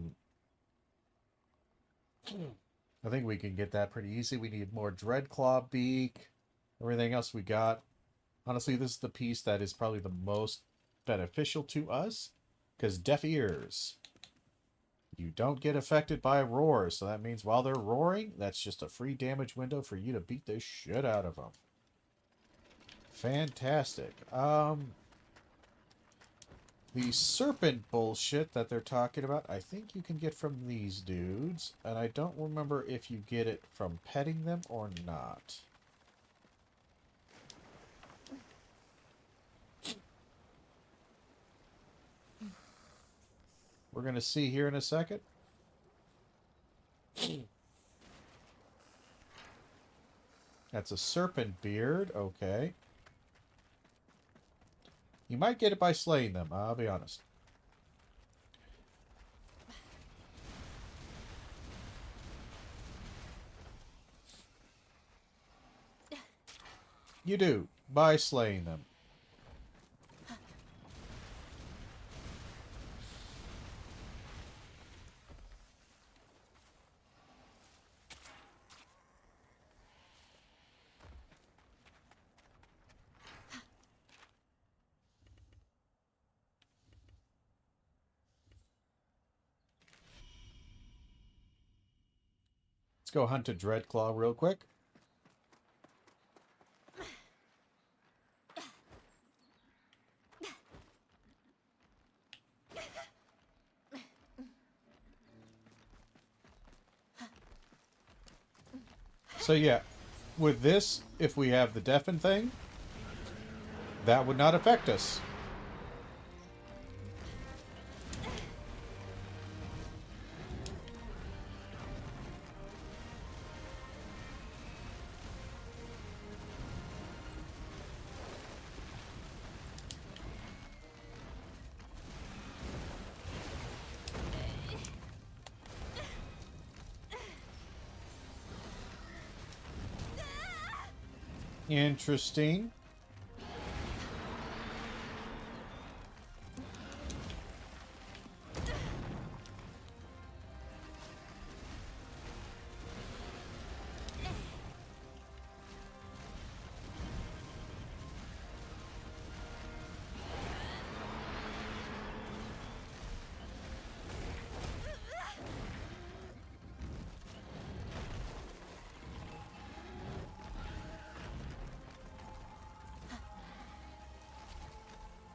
think we can get that pretty easy. We need more Dreadclaw Beak. Everything else we got. Honestly, this is the piece that is probably the most beneficial to us. Because deaf ears. You don't get affected by roars. So that means while they're roaring, that's just a free damage window for you to beat the shit out of them. Fantastic. The serpent bullshit that they're talking about, I think you can get from these dudes. And I don't remember if you get it from petting them or not. We're going to see here in a second. That's a serpent beard. Okay. You might get it by slaying them, I'll be honest. You do, by slaying them. Let's go hunt a Dreadclaw real quick. So yeah, with this, if we have the deafen thing, that would not affect us. Interesting.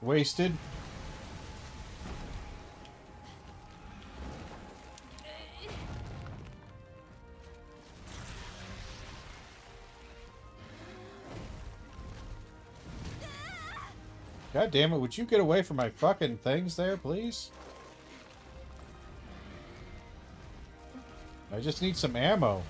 Wasted. God damn it, would you get away from my fucking things there, please? I just need some ammo.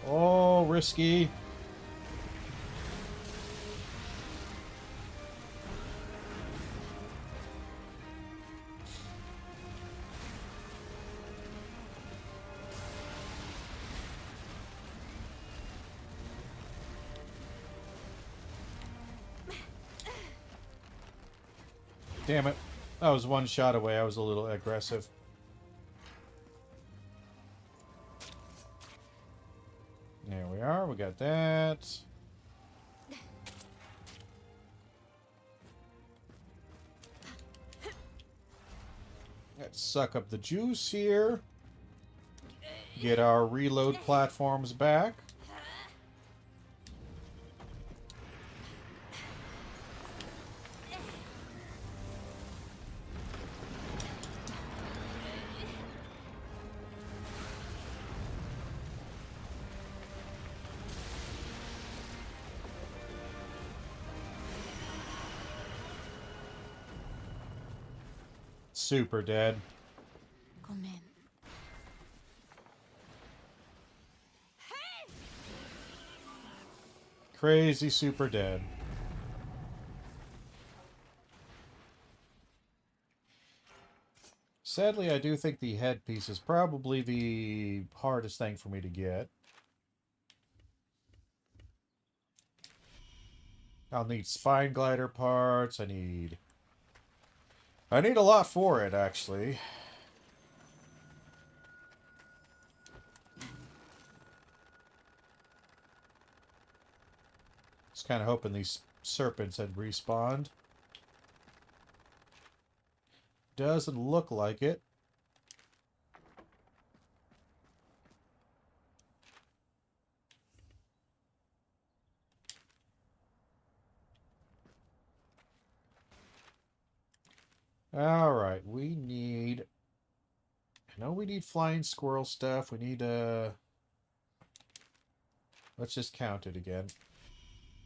Oh, risky. Damn it. I was one shot away. I was a little aggressive. There we are. We got that. Let's suck up the juice here. Get our reload platforms back. Super dead. Crazy super dead. Sadly, I do think the headpiece is probably the hardest thing for me to get. I'll need spine glider parts. I need a lot for it, actually. Just kind of hoping these serpents had respawned. Doesn't look like it. Alright, we need... I know we need flying squirrel stuff. We need, let's just count it again.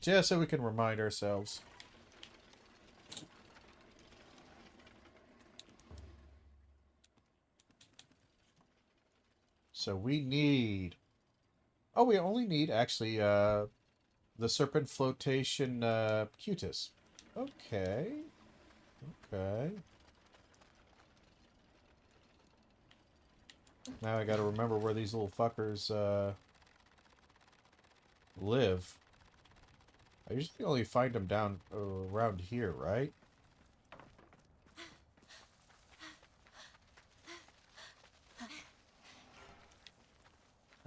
Just so we can remind ourselves. So we need... Oh, we only need, actually, the serpent flotation, cutis. Okay. Okay. Now I gotta remember where these little fuckers, live. I usually only find them down around here, right?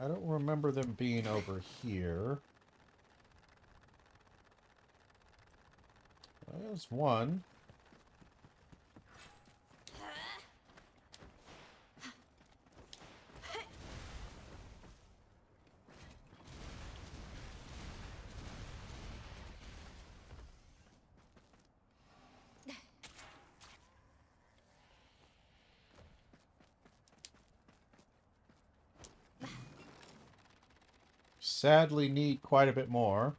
I don't remember them being over here. There's one. Sadly need quite a bit more.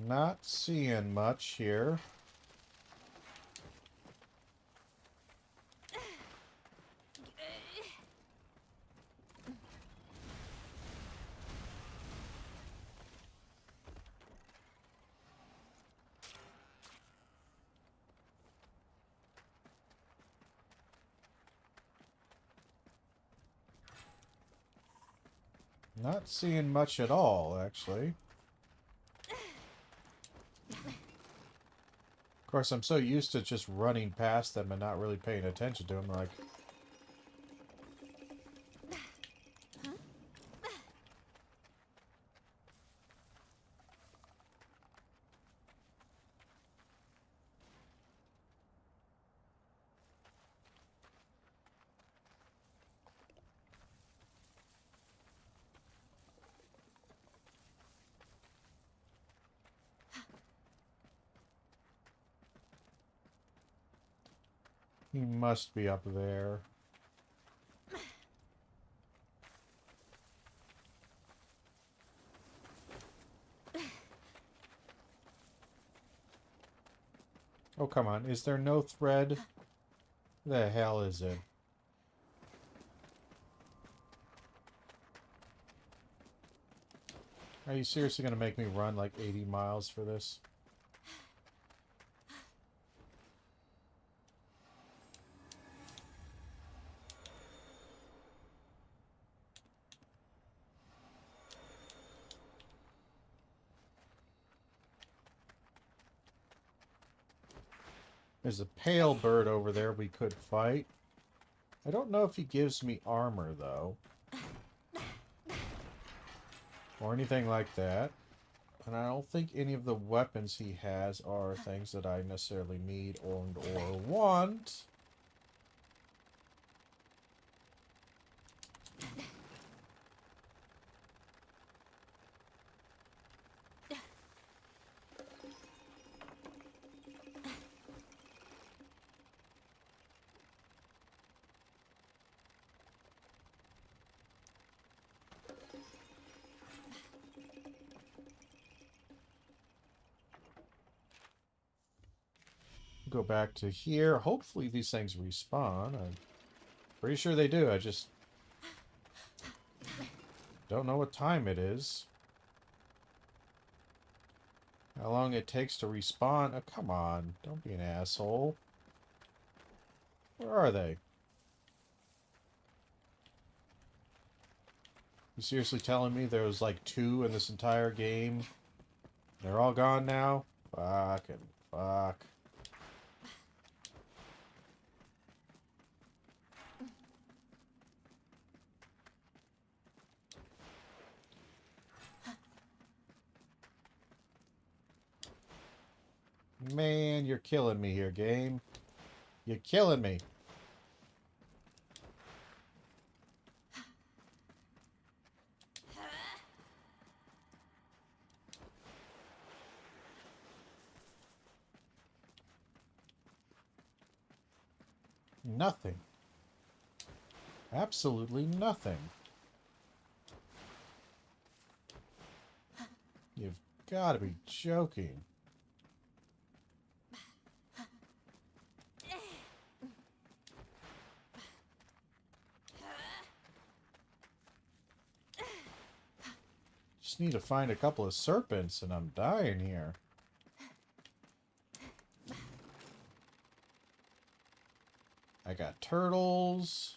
Not seeing much here. Not seeing much at all, actually. Of course, I'm so used to just running past them and not really paying attention to them. Like, he must be up there. Oh, come on. Is there no thread? The hell is it? Are you seriously going to make me run like 80 miles for this? There's a pale bird over there we could fight. I don't know if he gives me armor, though. Or anything like that. And I don't think any of the weapons he has are things that I necessarily need or want. Go back to here. Hopefully these things respawn. I'm pretty sure they do. I just don't know what time it is. How long it takes to respawn. Oh, come on. Don't be an asshole. Where are they? You seriously telling me there was like 2 in this entire game? They're all gone now? Fucking fuck. Man, you're killing me here, game. You're killing me. Nothing. Absolutely nothing. You've got to be joking. Just need to find a couple of serpents and I'm dying here. I got turtles.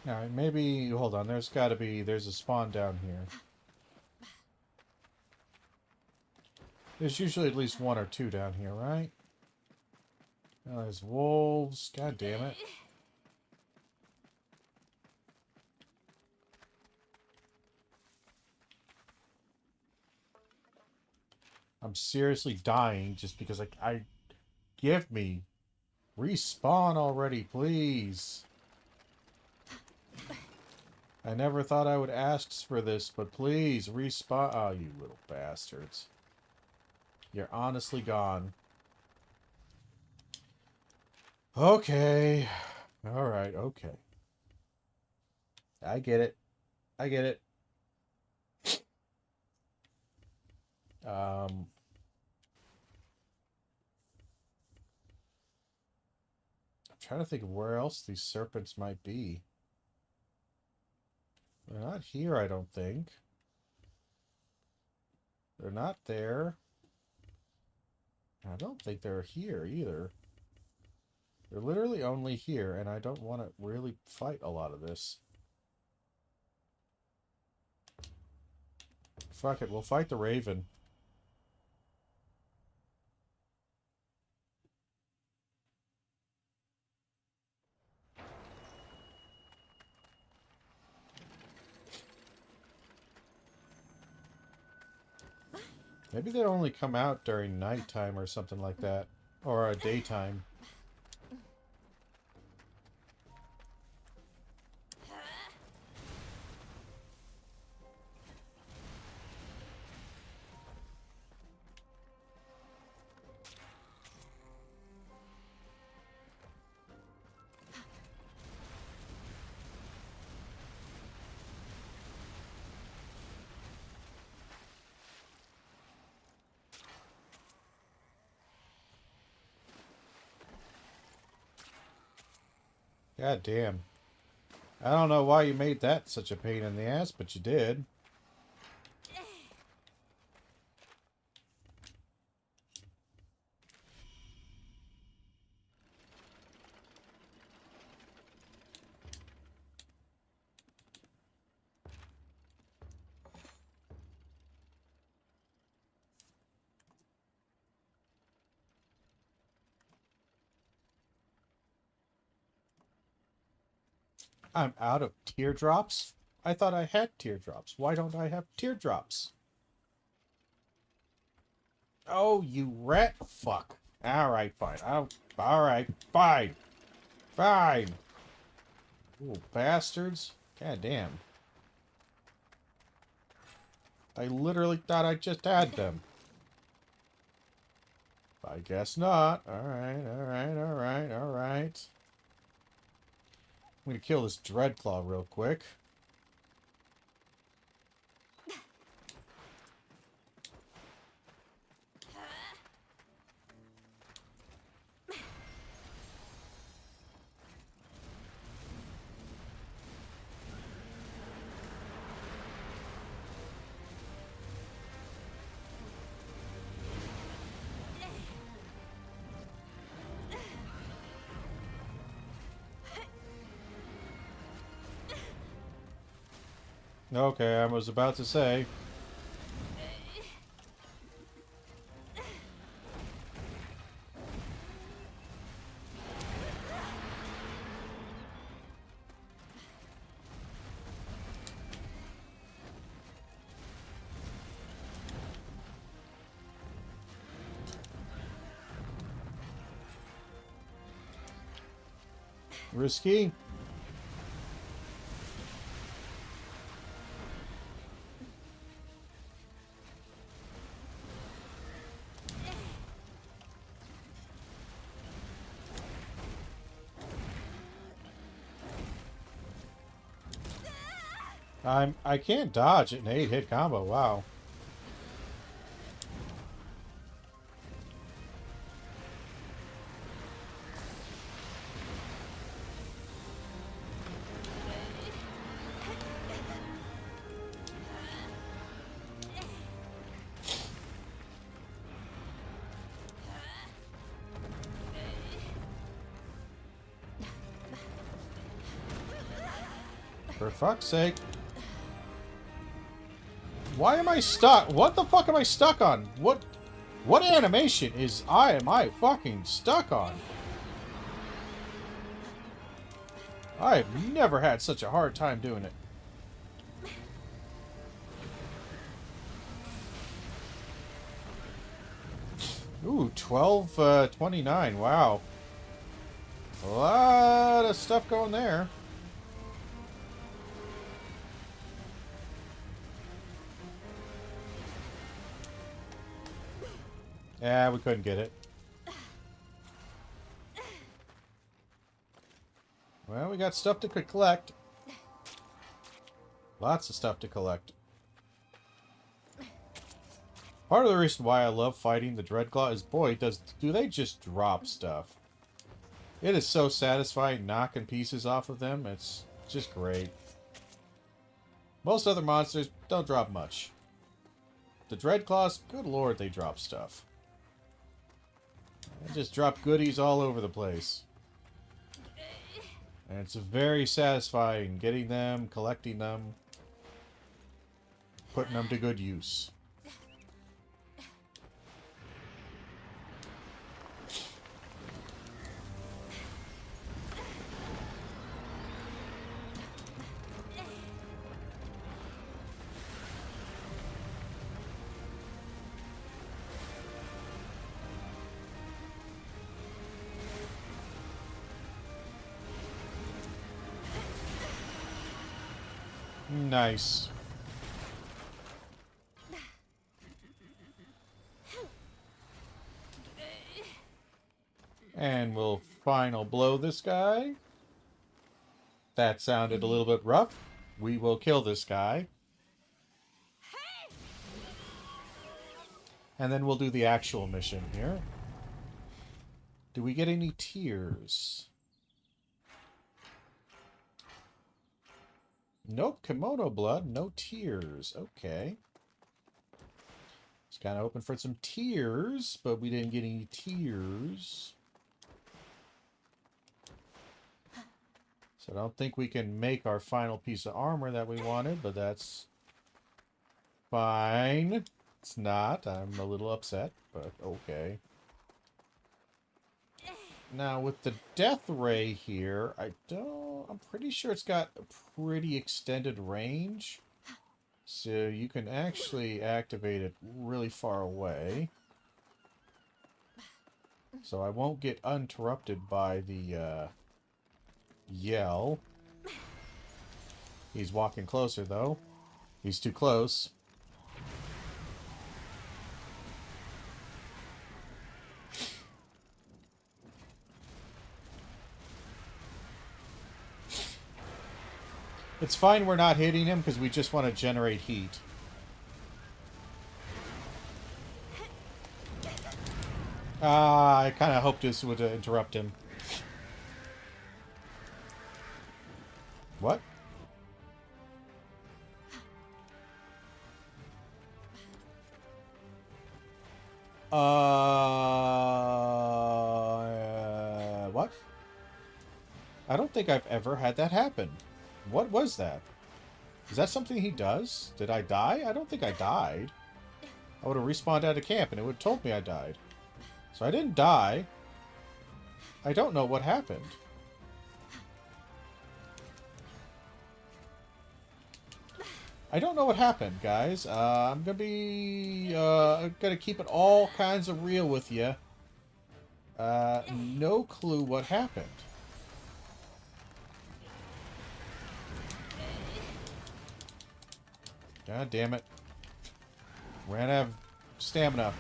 Alright, maybe... Hold on, there's gotta be... There's a spawn down here. There's usually at least 1 or 2 down here, right? Oh, there's wolves. God damn it. I'm seriously dying just because I give me... Respawn already, please. I never thought I would ask for this, but please, respawn. Oh, you little bastards. You're honestly gone. Okay. Alright, okay. I get it. I get it. I'm trying to think of where else these serpents might be. They're not here, I don't think. They're not there. I don't think they're here either. They're literally only here, and I don't want to really fight a lot of this. Fuck it, we'll fight the Raven. Maybe they only come out during nighttime or something like that. Or a daytime. God damn. I don't know why you made that such a pain in the ass, but you did. I'm out of teardrops? I thought I had teardrops. Why don't I have teardrops? Oh, you rat fuck. Alright, fine. Alright, fine. Fine. Ooh, bastards. God damn. I literally thought I just had them. I guess not. Alright, alright, alright, alright. I'm gonna kill this Dreadclaw real quick. Okay, I was about to say. Risky. I can't dodge an 8-hit combo. Wow. For fuck's sake. Why am I stuck? What the fuck am I stuck on? What animation am I fucking stuck on? I've never had such a hard time doing it. Ooh, 1229. Wow. A lot of stuff going there. Yeah, we couldn't get it. Well, we got stuff to collect. Lots of stuff to collect. Part of the reason why I love fighting the Dreadclaw is, boy, do they just drop stuff. It is so satisfying knocking pieces off of them. It's just great. Most other monsters don't drop much. The Dreadclaws, good lord, they drop stuff. They just drop goodies all over the place. And it's very satisfying getting them, collecting them, putting them to good use. Nice. And we'll final blow this guy. That sounded a little bit rough. We will kill this guy. And then we'll do the actual mission here. Do we get any tears? Nope, kimono blood, no tears. Okay. Just kind of hoping for some tears, but we didn't get any tears. So I don't think we can make our final piece of armor that we wanted, but that's fine. It's not. I'm a little upset, but okay. Now, with the Death Ray here, I'm pretty sure it's got a pretty extended range. So you can actually activate it really far away. So I won't get interrupted by the yell. He's walking closer, though. He's too close. It's fine we're not hitting him because we just want to generate heat. I kind of hoped this would interrupt him. What? What? I don't think I've ever had that happen. What was that? Is that something he does? Did I die? I don't think I died. I would have respawned out of camp and it would have told me I died. So I didn't die. I don't know what happened. I don't know what happened, guys. I'm gonna keep it all kinds of real with you. No clue what happened. God damn it. Ran out of stamina.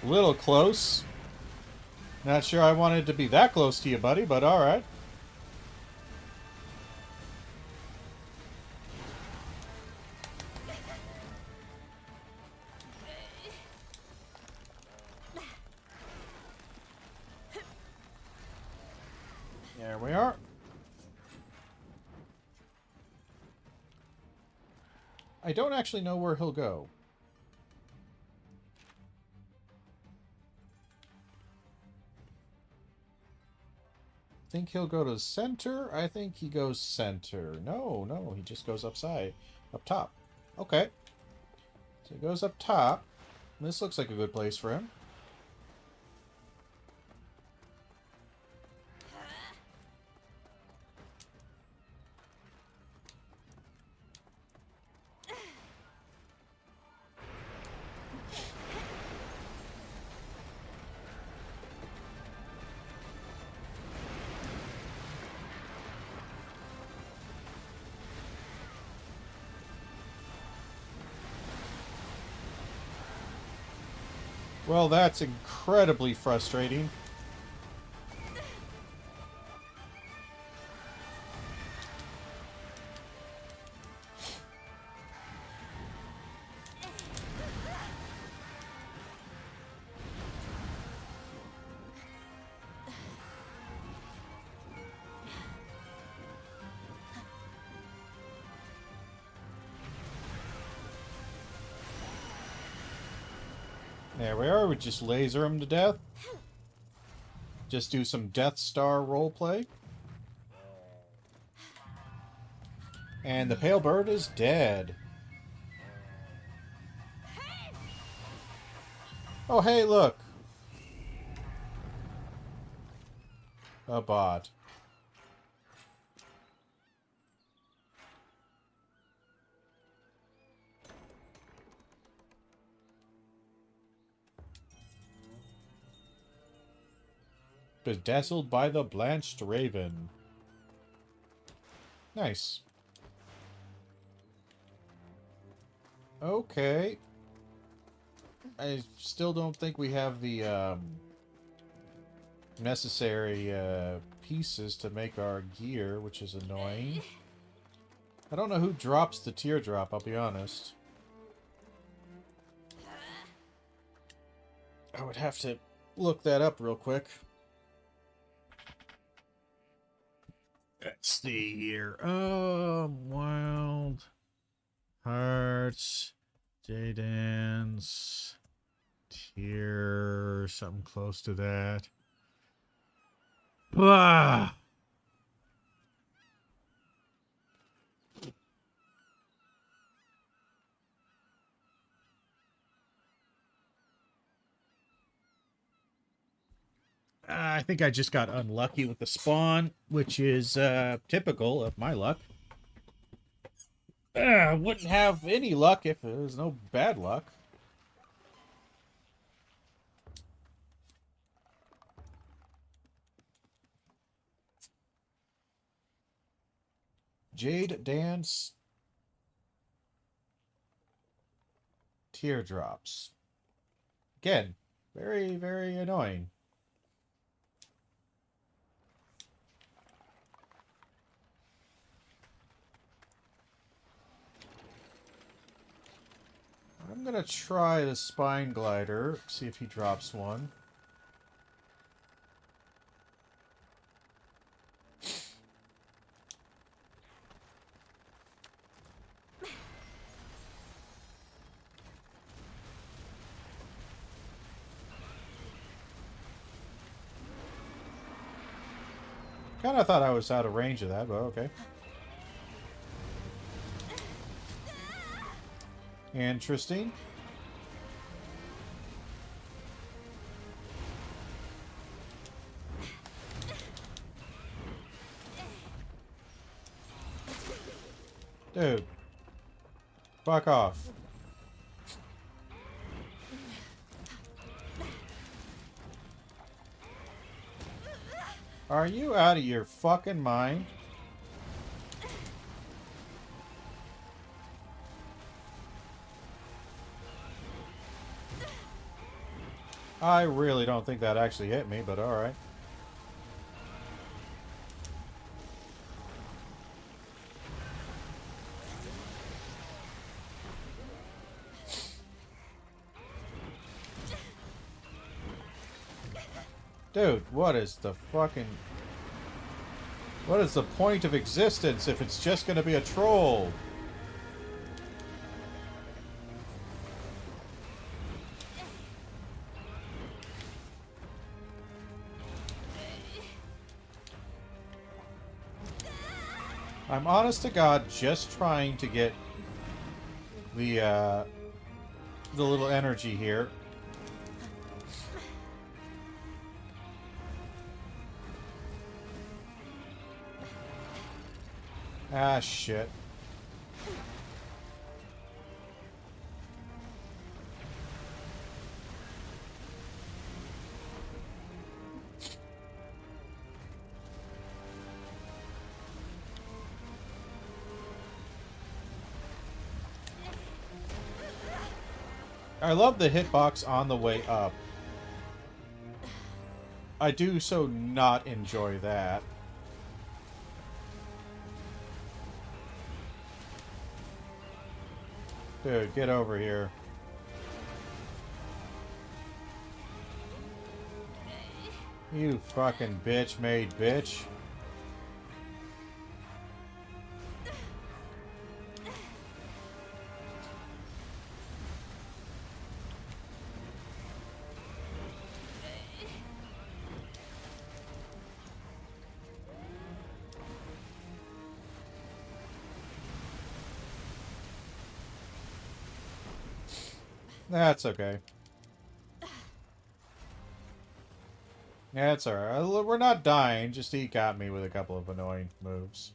A little close. Not sure I wanted to be that close to you, buddy, but alright. There we are. I don't actually know where he'll go. think he'll go to center. I think he goes center. No, no, he just goes up top. Okay. So he goes up top. This looks like a good place for him. Well, that's incredibly frustrating. There we are. We just laser him to death. Just do some Death Star roleplay. And the pale bird is dead. Oh, hey, look. A bot. Bedazzled by the blanched raven. Nice. Okay. I still don't think we have the necessary pieces to make our gear, which is annoying. I don't know who drops the teardrop, I'll be honest. I would have to look that up real quick. Let's see here. Wild Hearts, Jaden's Tear, something close to that. Blah. I think I just got unlucky with the spawn, which is typical of my luck. Wouldn't have any luck if there was no bad luck. Jade Dance Teardrops. Again, very, very annoying. I'm gonna try the Spine Glider, see if he drops one. Kinda thought I was out of range of that, but okay. Interesting. Dude. Fuck off. Are you out of your fucking mind? I really don't think that actually hit me, but alright. Dude, what is the fucking... What is the point of existence if it's just gonna be a troll? I'm honest to God just trying to get the little energy here. Ah, shit. I love the hitbox on the way up. I do so not enjoy that. Dude, get over here. You fucking bitch-made bitch. That's okay. Yeah, it's alright. We're not dying, just he got me with a couple of annoying moves.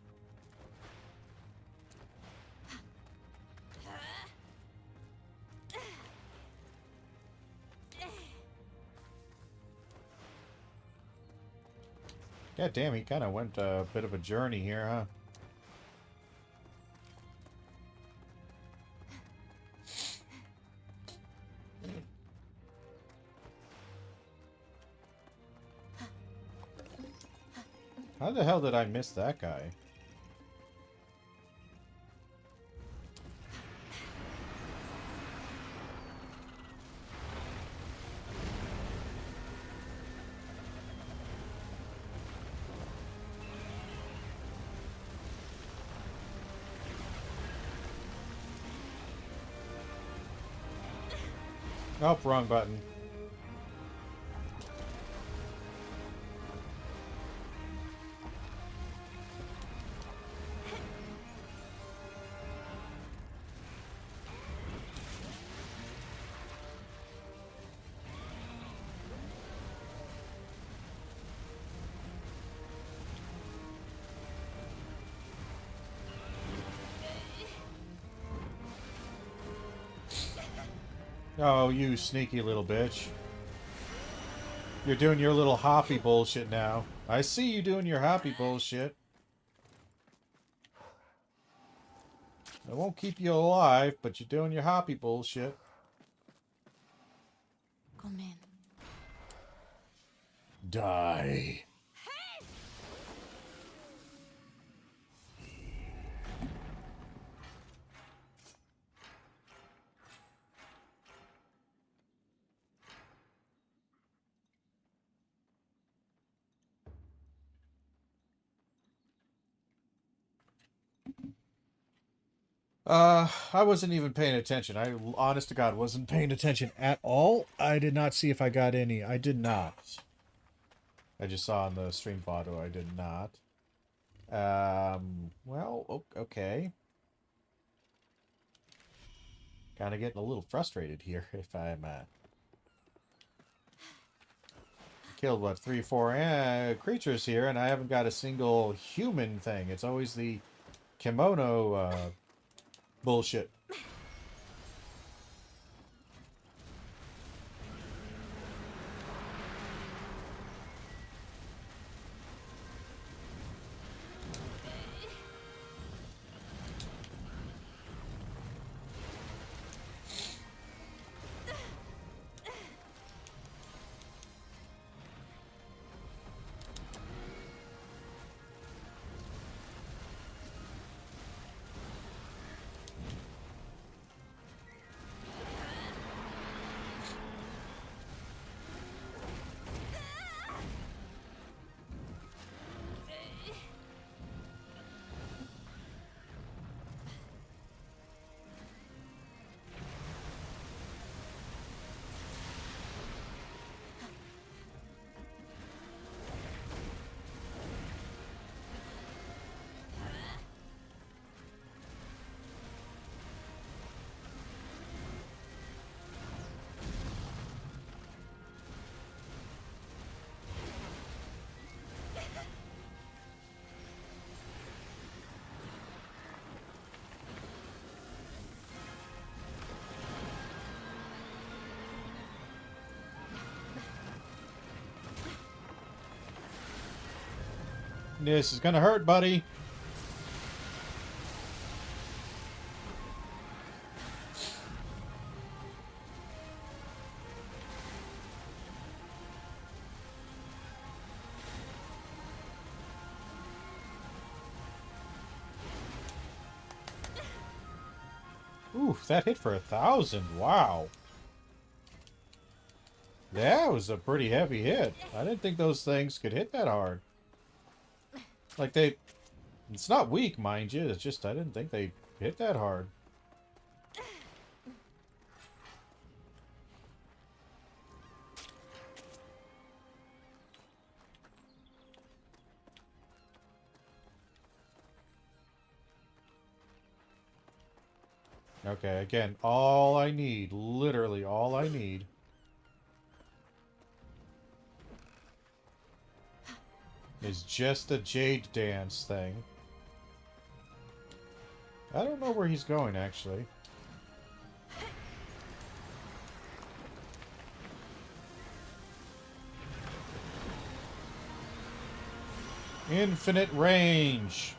God damn, he kind of went a bit of a journey here, huh? How the hell did I miss that guy? Oh, wrong button. Oh, you sneaky little bitch. You're doing your little hoppy bullshit now. I see you doing your hoppy bullshit. I won't keep you alive, but you're doing your hoppy bullshit. Come in. Die. I wasn't even paying attention. I, honest to God, wasn't paying attention at all. I did not see if I got any. I did not. I just saw on the stream photo I did not. Well, okay. Kind of getting a little frustrated here if I'm, killed, what, 3, 4 creatures here, and I haven't got a single human thing. It's always the kimono, bullshit. This is gonna hurt, buddy. Oof, that hit for 1,000. Wow. That was a pretty heavy hit. I didn't think those things could hit that hard. Like they... It's not weak, mind you. It's just I didn't think they hit that hard. Okay, again, all I need, literally all I need, is just a Jade Dance thing. I don't know where he's going, actually. Infinite range!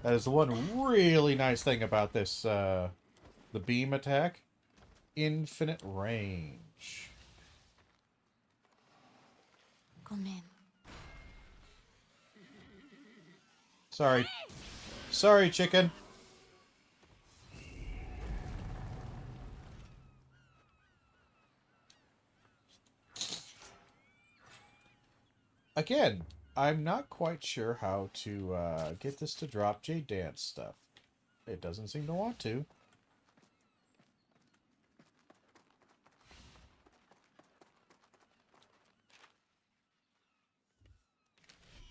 That is the one really nice thing about this, the beam attack. Infinite range. Gomen. Sorry. Sorry, chicken. Again, I'm not quite sure how to get this to drop Jade Dance stuff. It doesn't seem to want to.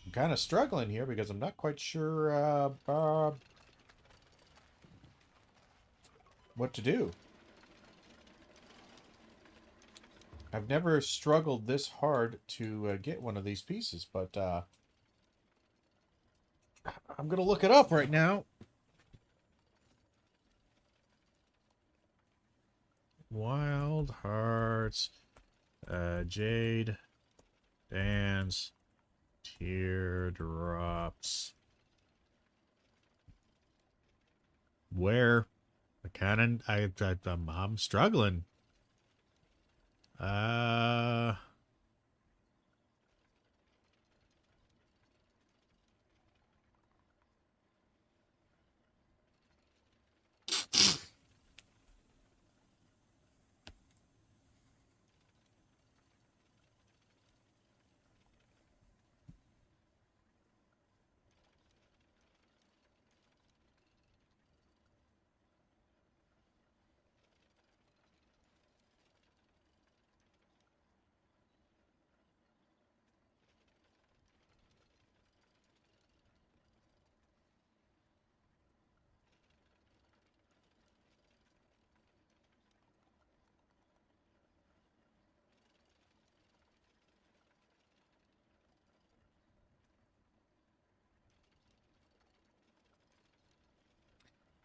I'm kind of struggling here because I'm not quite sure what to do. I've never struggled this hard to get one of these pieces, but I'm going to look it up right now. Wild Hearts, Jade Dance, Teardrops. Where? I'm struggling.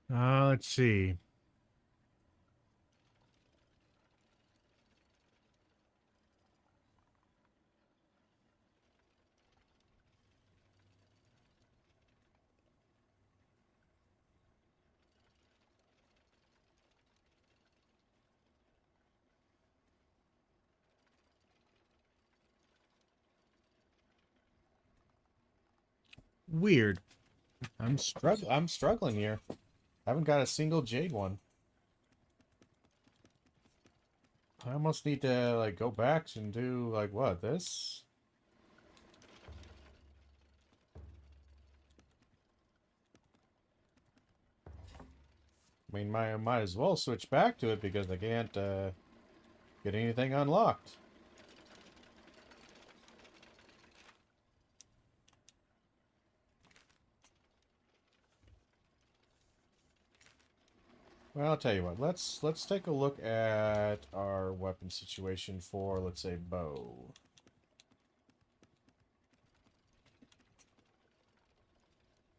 Let's see. Weird. I'm struggling here. I haven't got a single Jade one. I almost need to like go back and do like what, this? I mean, might as well switch back to it because I can't get anything unlocked. Well, I'll tell you what. Let's take a look at our weapon situation for, let's say, bow.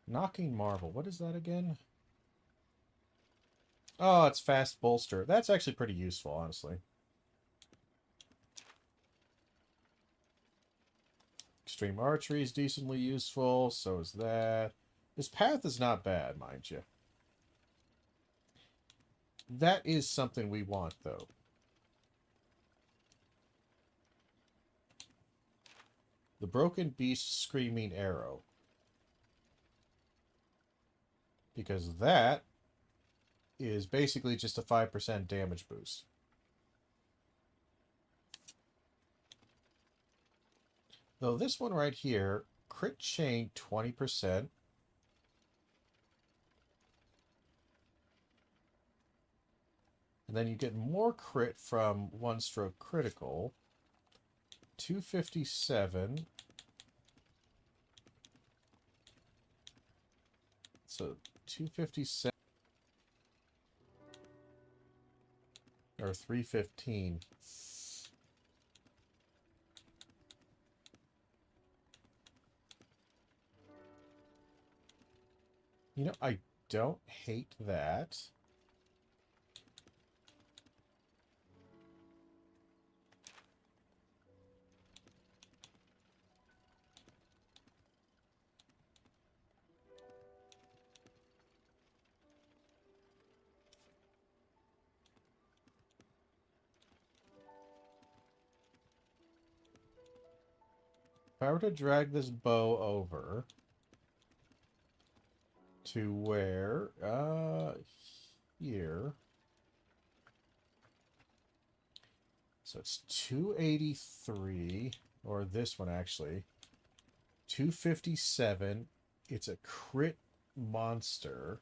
Knocking marble. What is that again? Oh, it's fast bolster. That's actually pretty useful, honestly. Extreme archery is decently useful. So is that. This path is not bad, mind you. That is something we want, though. The Broken Beast Screaming Arrow. Because that is basically just a 5% damage boost. Though this one right here, crit chain 20%. And then you get more crit from one stroke critical. 257. So 257 or 315. You know, I don't hate that. If I were to drag this bow over to where, here. So it's 283, or this one actually. 257. It's a crit monster.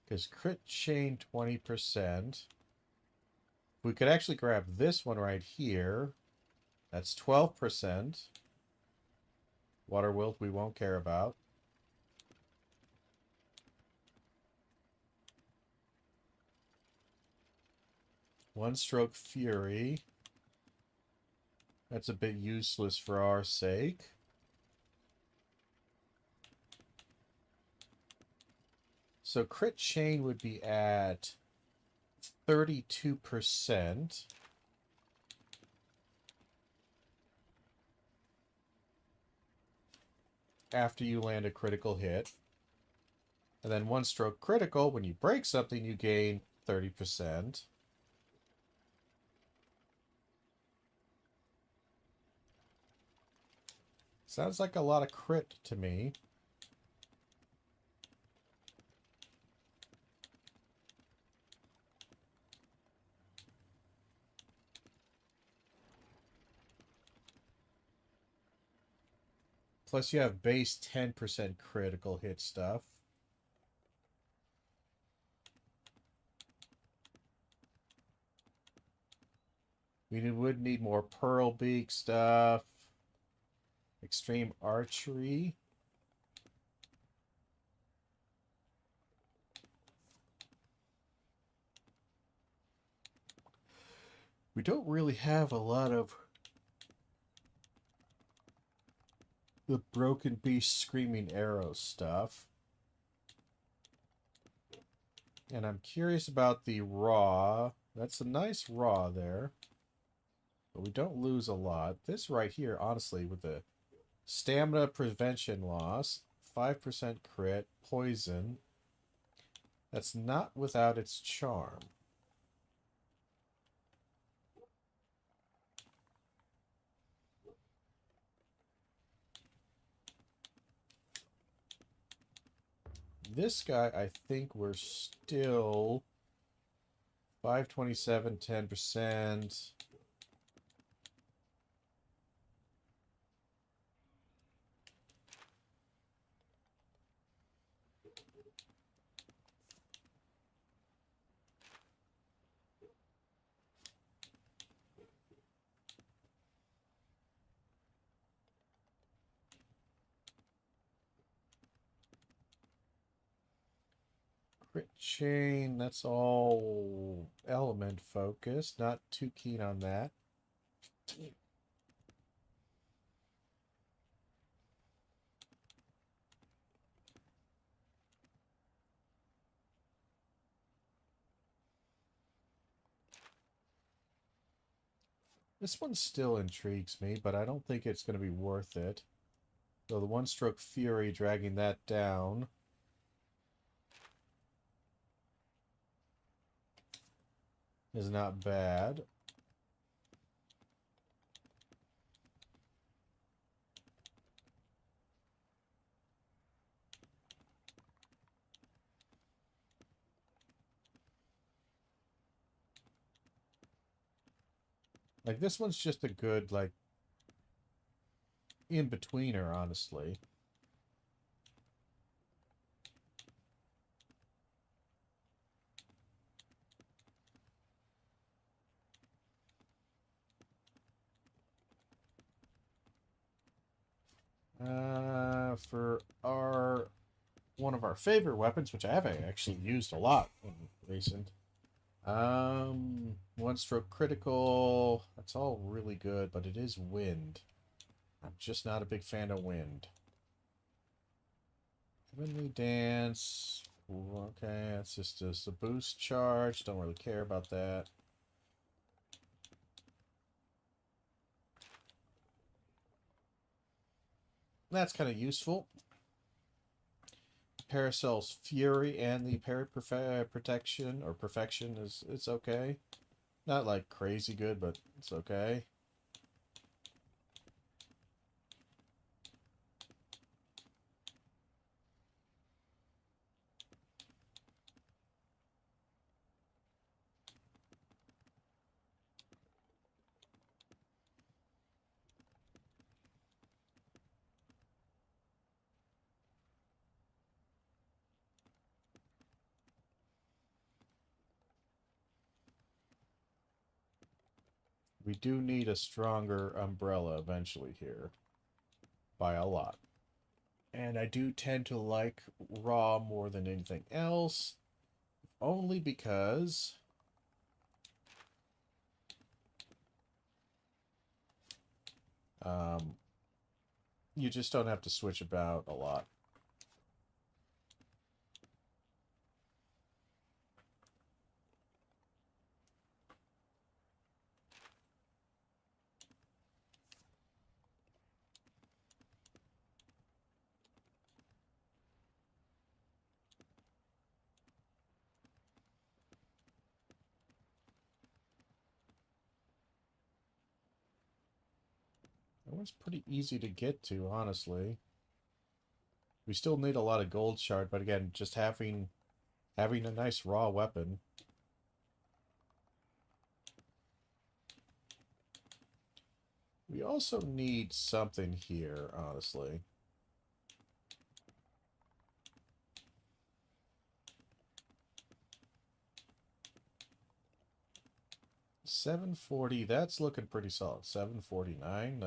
Because crit chain 20%. We could actually grab this one right here. That's 12%. Water Wilt we won't care about. One Stroke Fury. That's a bit useless for our sake. So crit chain would be at 32%. After you land a critical hit. And then one stroke critical, when you break something, you gain 30%. Sounds like a lot of crit to me. Plus you have base 10% critical hit stuff. We would need more Pearl Beak stuff. Extreme Archery. We don't really have a lot of the Broken Beast Screaming Arrow stuff. And I'm curious about the raw. That's a nice raw there. But we don't lose a lot. This right here, honestly, with the stamina prevention loss, 5% crit, poison. That's not without its charm. This guy, I think we're still 527, 10%. Crit chain, that's all element focused. Not too keen on that. This one still intrigues me, but I don't think it's going to be worth it. So the one-stroke fury, dragging that down. Is not bad. Like, this one's just a good, like, in-betweener, honestly. For one of our favorite weapons, which I have actually used a lot in recent. One stroke critical. That's all really good, but it is wind. I'm just not a big fan of wind. Heavenly Dance. Okay, that's just a boost charge. Don't really care about that. That's kind of useful. Paracel's Fury and the Parry Protection or Perfection it's okay. Not like crazy good, but it's okay. We do need a stronger umbrella eventually here. By a lot. And I do tend to like raw more than anything else. Only because you just don't have to switch about a lot. It was pretty easy to get to, honestly. We still need a lot of gold shard, but again, just having a nice raw weapon. We also need something here, honestly. $740, that's looking pretty solid. $749,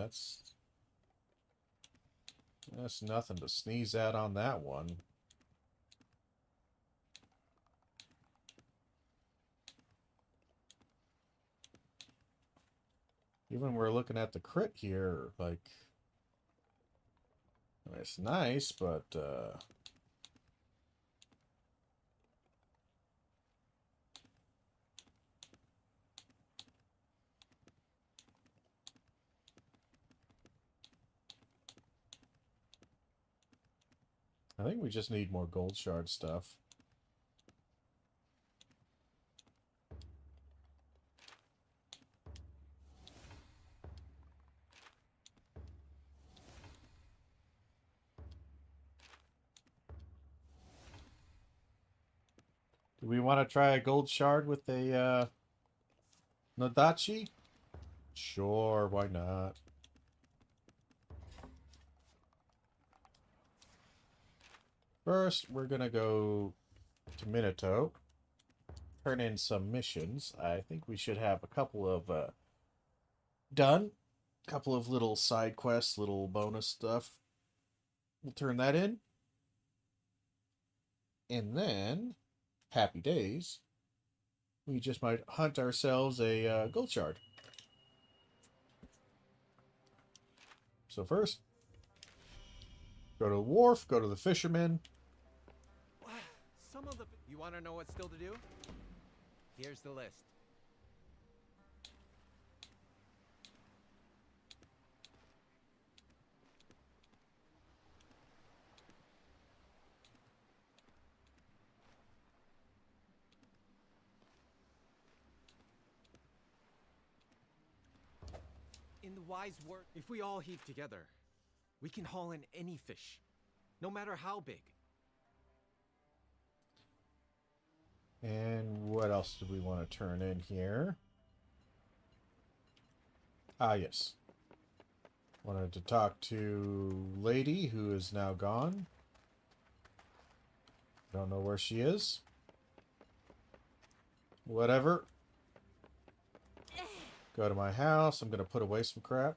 that's nothing to sneeze at on that one. Even we're looking at the crit here, like, it's nice, but I think we just need more gold shard stuff. Do we want to try a gold shard with a Nadachi? Sure, why not? First, we're gonna go to Minato, turn in some missions. I think we should have a couple of done. A couple of little side quests, little bonus stuff. We'll turn that in. And then happy days, we just might hunt ourselves a gold shard. So first, go to the wharf, go to the fisherman. Some of the... You want to know what's still to do? Here's the list. In the wise word, if we all heave together, we can haul in any fish, no matter how big. And what else do we want to turn in here? Ah, yes. Wanted to talk to Lady, who is now gone. Don't know where she is. Whatever. Go to my house. I'm going to put away some crap.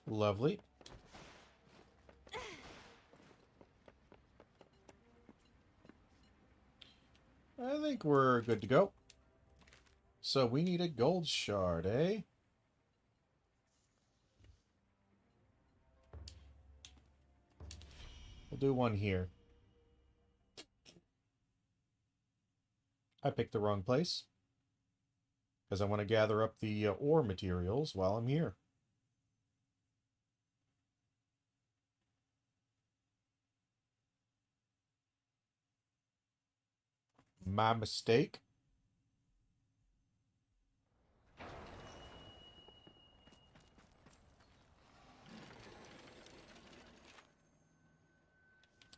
Lovely. I think we're good to go. So we need a gold shard, eh? We'll do one here. I picked the wrong place. Because I want to gather up the ore materials while I'm here. My mistake.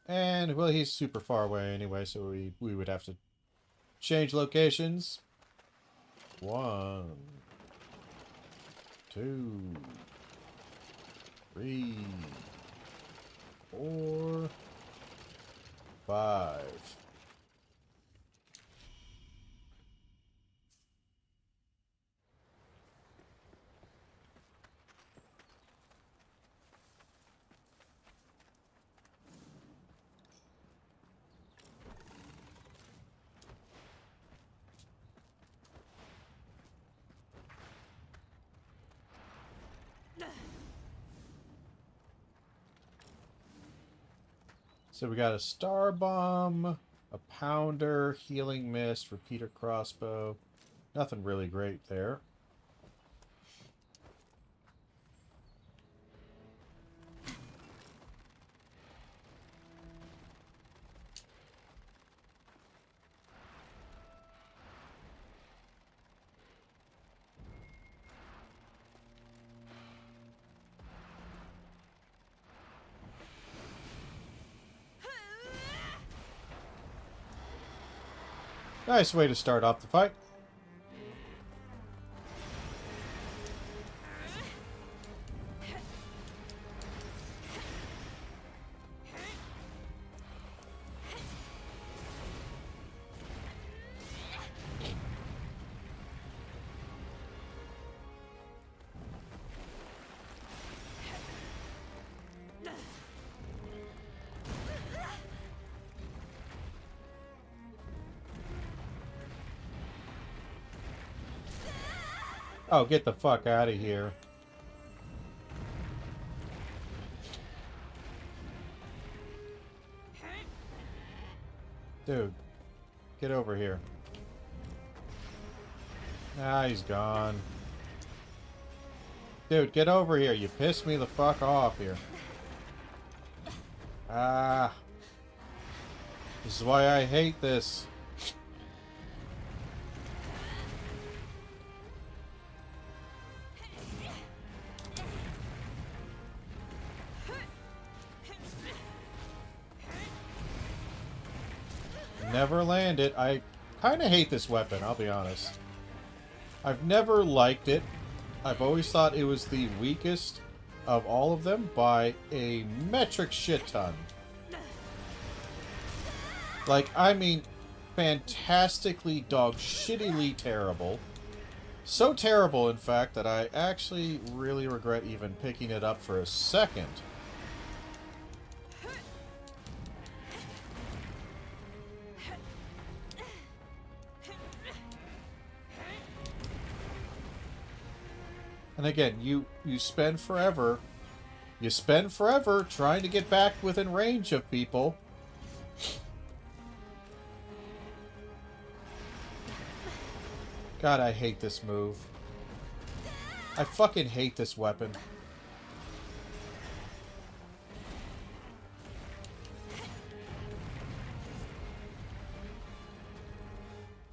And, well, he's super far away anyway, so we would have to change locations. 1, 2, 3, 4, 5. So we got a star bomb, a pounder, healing mist, repeater crossbow. Nothing really great there. Nice way to start off the fight. Oh, get the fuck out of here. Dude, get over here. Ah, he's gone. Dude, get over here. You pissed me the fuck off here. Ah. This is why I hate this. Never land it. I kind of hate this weapon, I'll be honest. I've never liked it. I've always thought it was the weakest of all of them by a metric shit ton. Like, I mean, fantastically dog shittily terrible. So terrible, in fact, that I actually really regret even picking it up for a second And again, you spend forever. You spend forever trying to get back within range of people. God, I hate this move. I fucking hate this weapon.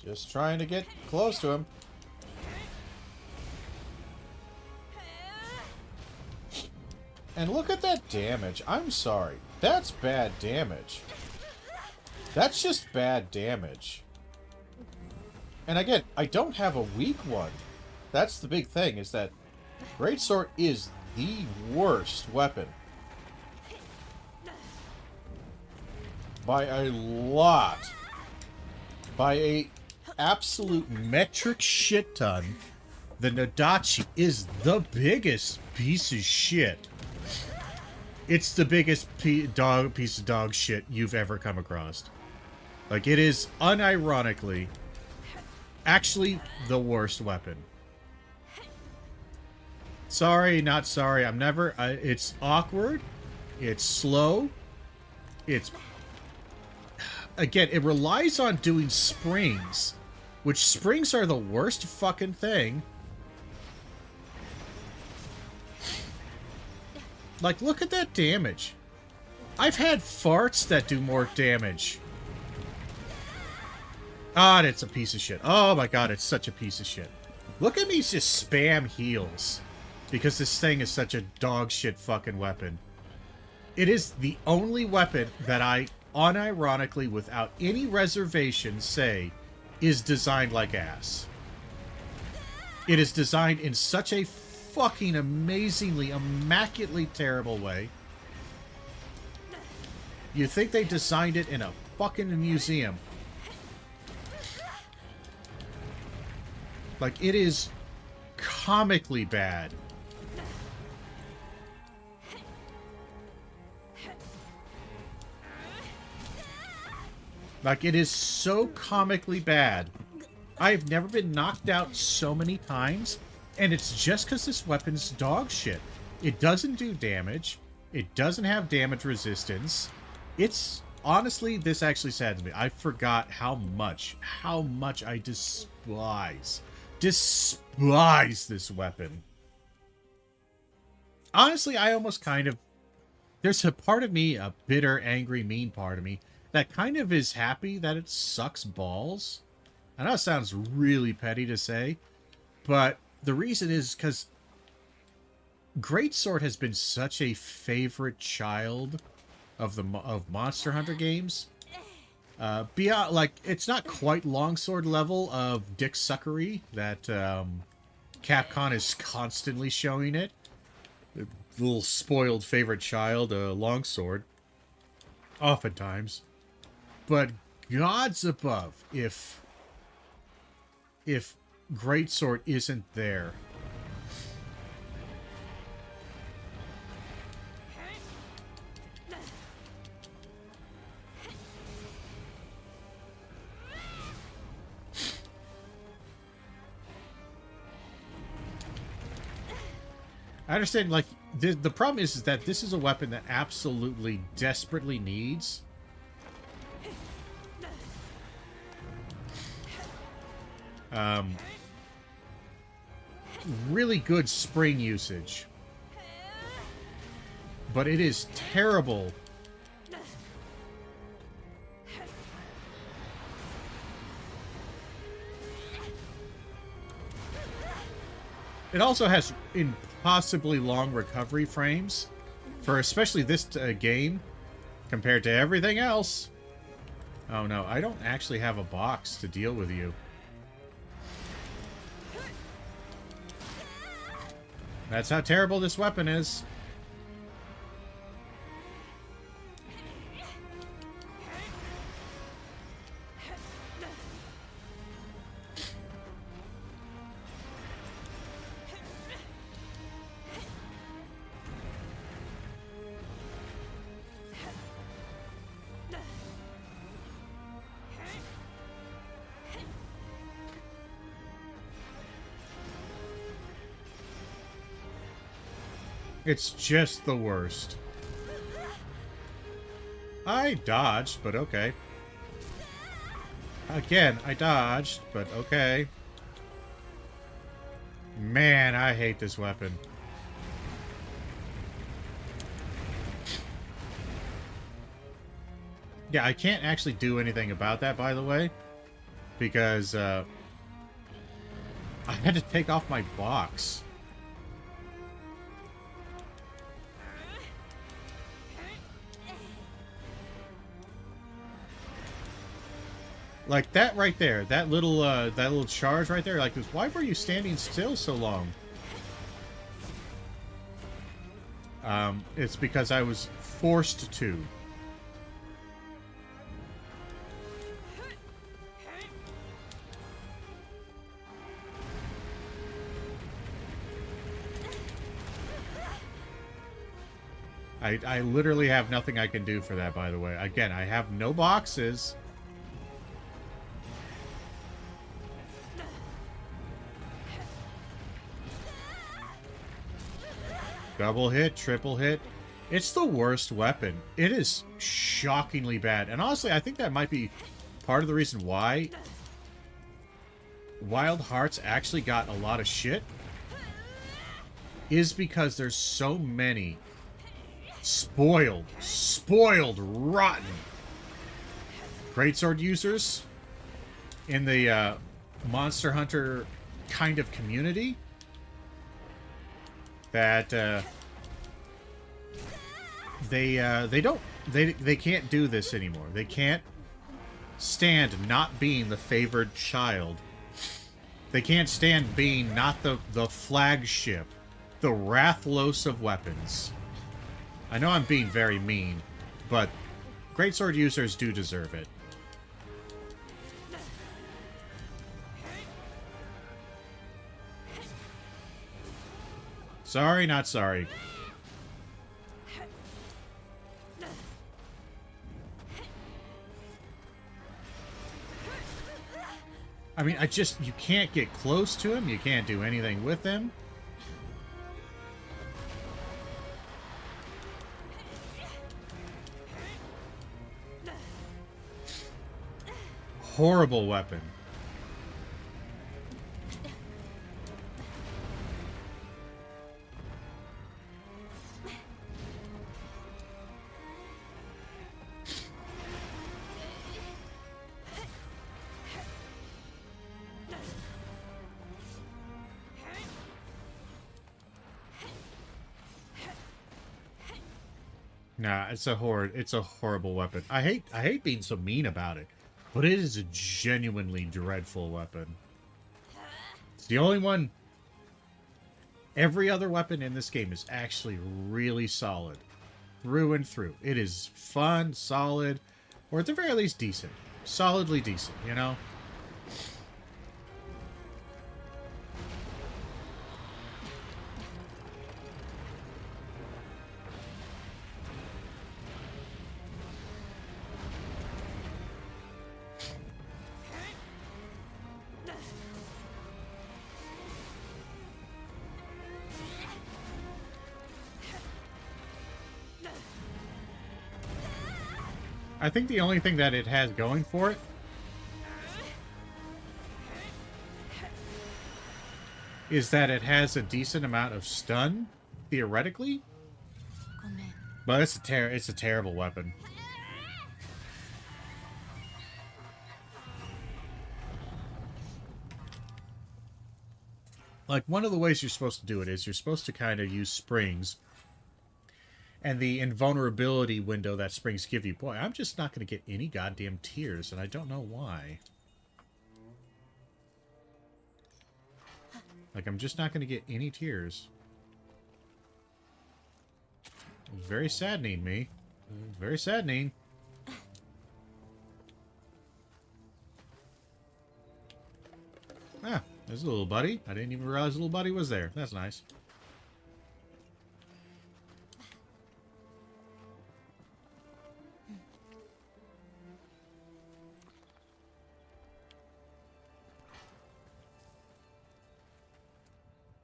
Just trying to get close to him. And look at that damage. I'm sorry. That's bad damage. That's just bad damage. And again, I don't have a weak one. That's the big thing, is that Greatsword is the worst weapon. By a lot. By a absolute metric shit ton, the Nadachi is the biggest piece of shit. It's the biggest piece of dog shit you've ever come across. Like, it is unironically actually the worst weapon. Sorry, not sorry. I'm never... it's awkward. It's slow. It's... Again, it relies on doing springs, which springs are the worst fucking thing. Like, look at that damage. I've had farts that do more damage. Ah, it's a piece of shit. Oh my god, it's such a piece of shit. Look at me just spam heals. Because this thing is such a dog shit fucking weapon. It is the only weapon that I, unironically, without any reservation, say is designed like ass. It is designed in such a fucking amazingly, immaculately terrible way. You think they designed it in a fucking museum. Like, it is comically bad. Like, it is so comically bad. I've never been knocked out so many times, and it's just because this weapon's dog shit. It doesn't do damage. It doesn't have damage resistance. It's... Honestly, this actually saddens me. I forgot how much I despise this weapon. Honestly, I almost kind of... There's a part of me, a bitter, angry, mean part of me, that kind of is happy that it sucks balls. I know it sounds really petty to say, but the reason is because Greatsword has been such a favorite child of Monster Hunter games. Beyond, like, it's not quite longsword level of dick suckery that Capcom is constantly showing it. The little spoiled favorite child, longsword. Oftentimes. But gods above, if Greatsword isn't there. I understand, like, the problem is that this is a weapon that absolutely, desperately needs really good spring usage. But it is terrible. It also has impossibly long recovery frames for especially this game compared to everything else. Oh no, I don't actually have a box to deal with you. That's how terrible this weapon is. It's just the worst. I dodged, but okay. Again, I dodged, but okay. Man, I hate this weapon. Yeah, I can't actually do anything about that, by the way. Because, I had to take off my box. Like, that right there, that little charge right there, like, why were you standing still so long? It's because I was forced to. I literally have nothing I can do for that, by the way. Again, I have no boxes. Double hit, triple hit. It's the worst weapon. It is shockingly bad. And honestly, I think that might be part of the reason why Wild Hearts actually got a lot of shit. Is because there's so many spoiled, rotten greatsword users in the Monster Hunter kind of community that they can't do this anymore. They can't stand not being the favored child. They can't stand being not the flagship, the Rathlos of weapons. I know I'm being very mean, but greatsword users do deserve it. Sorry, not sorry. I mean, you can't get close to him. You can't do anything with him. Horrible weapon. Nah, it's a horrible weapon. I hate being so mean about it, but it is a genuinely dreadful weapon. It's the only one. Every other weapon in this game is actually really solid, through and through. It is fun, solid, or at the very least decent. Solidly decent, you know? I think the only thing that it has going for it is that it has a decent amount of stun, theoretically. But it's a terrible weapon. Like, one of the ways you're supposed to do it is you're supposed to kind of use springs. And the invulnerability window that springs give you. Boy, I'm just not going to get any goddamn tears, and I don't know why. Like, I'm just not going to get any tears. It's very saddening, me. Very saddening. Ah, there's a little buddy. I didn't even realize a little buddy was there. That's nice.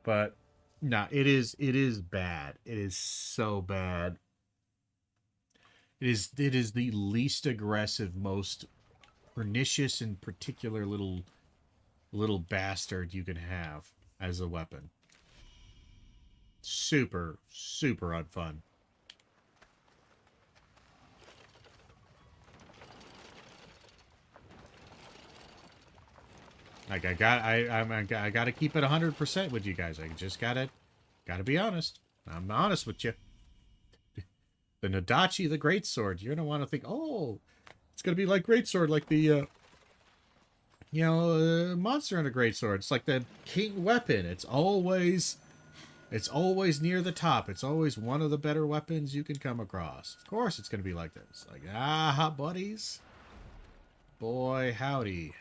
But No, it is bad. It is so bad. It is the least aggressive, most pernicious and particular little bastard you can have as a weapon. Super, super unfun. Like I gotta keep it 100% with you guys. I just gotta be honest. I'm honest with you. The Nodachi, the Greatsword. You're gonna want to think, oh, it's gonna be like Greatsword, like the monster in a Greatsword. It's like the king weapon. It's always near the top. It's always one of the better weapons you can come across. Of course, it's gonna be like this. Like buddies, boy, howdy.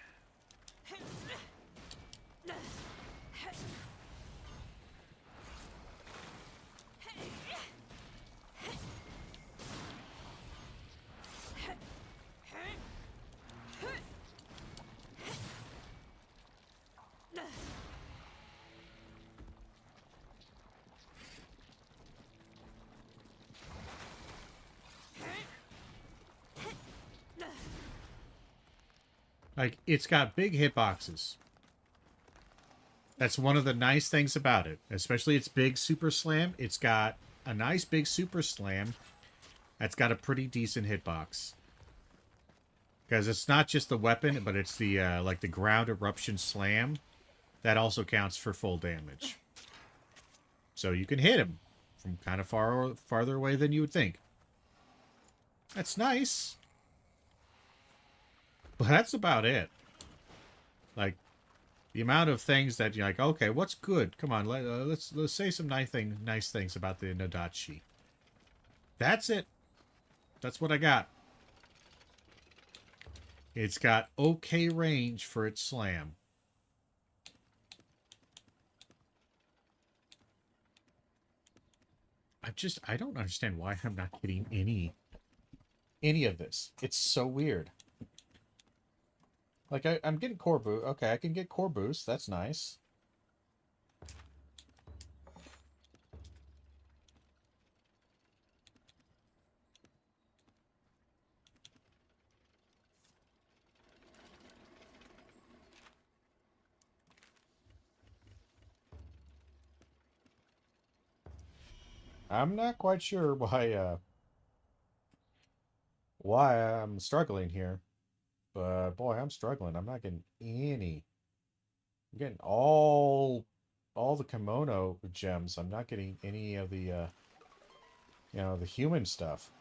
Like, it's got big hitboxes. That's one of the nice things about it. Especially its big super slam. It's got a nice big super slam that's got a pretty decent hitbox. Because it's not just the weapon, but it's the like the ground eruption slam. That also counts for full damage. So you can hit him from kind of farther away than you would think. That's nice. But that's about it. Like, the amount of things that you're like, okay, what's good? Come on, let's say some nice things about the Nodachi. That's it. That's what I got. It's got okay range for its slam. I don't understand why I'm not getting any of this. It's so weird. Like, I'm getting core boost. Okay, I can get core boost. That's nice. I'm not quite sure why I'm struggling here. But boy, I'm struggling. I'm not getting any. I'm getting all the kimono gems. I'm not getting any of the the human stuff.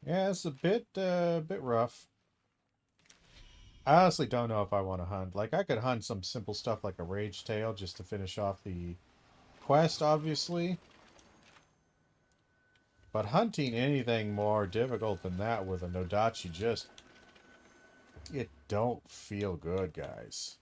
Yeah, it's a bit rough. I honestly don't know if I want to hunt. Like, I could hunt some simple stuff like a Rage Tail just to finish off the quest, obviously. But hunting anything more difficult than that with a Nodachi it don't feel good, guys.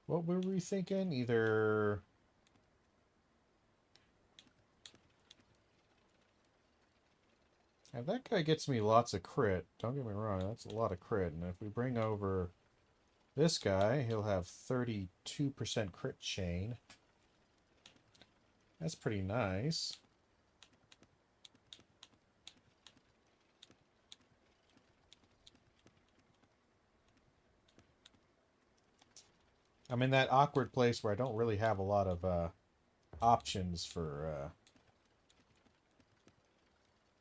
What were we thinking? Either... And that guy gets me lots of crit. Don't get me wrong, that's a lot of crit. And if we bring over this guy, he'll have 32% crit chain. That's pretty nice. I'm in that awkward place where I don't really have a lot of options for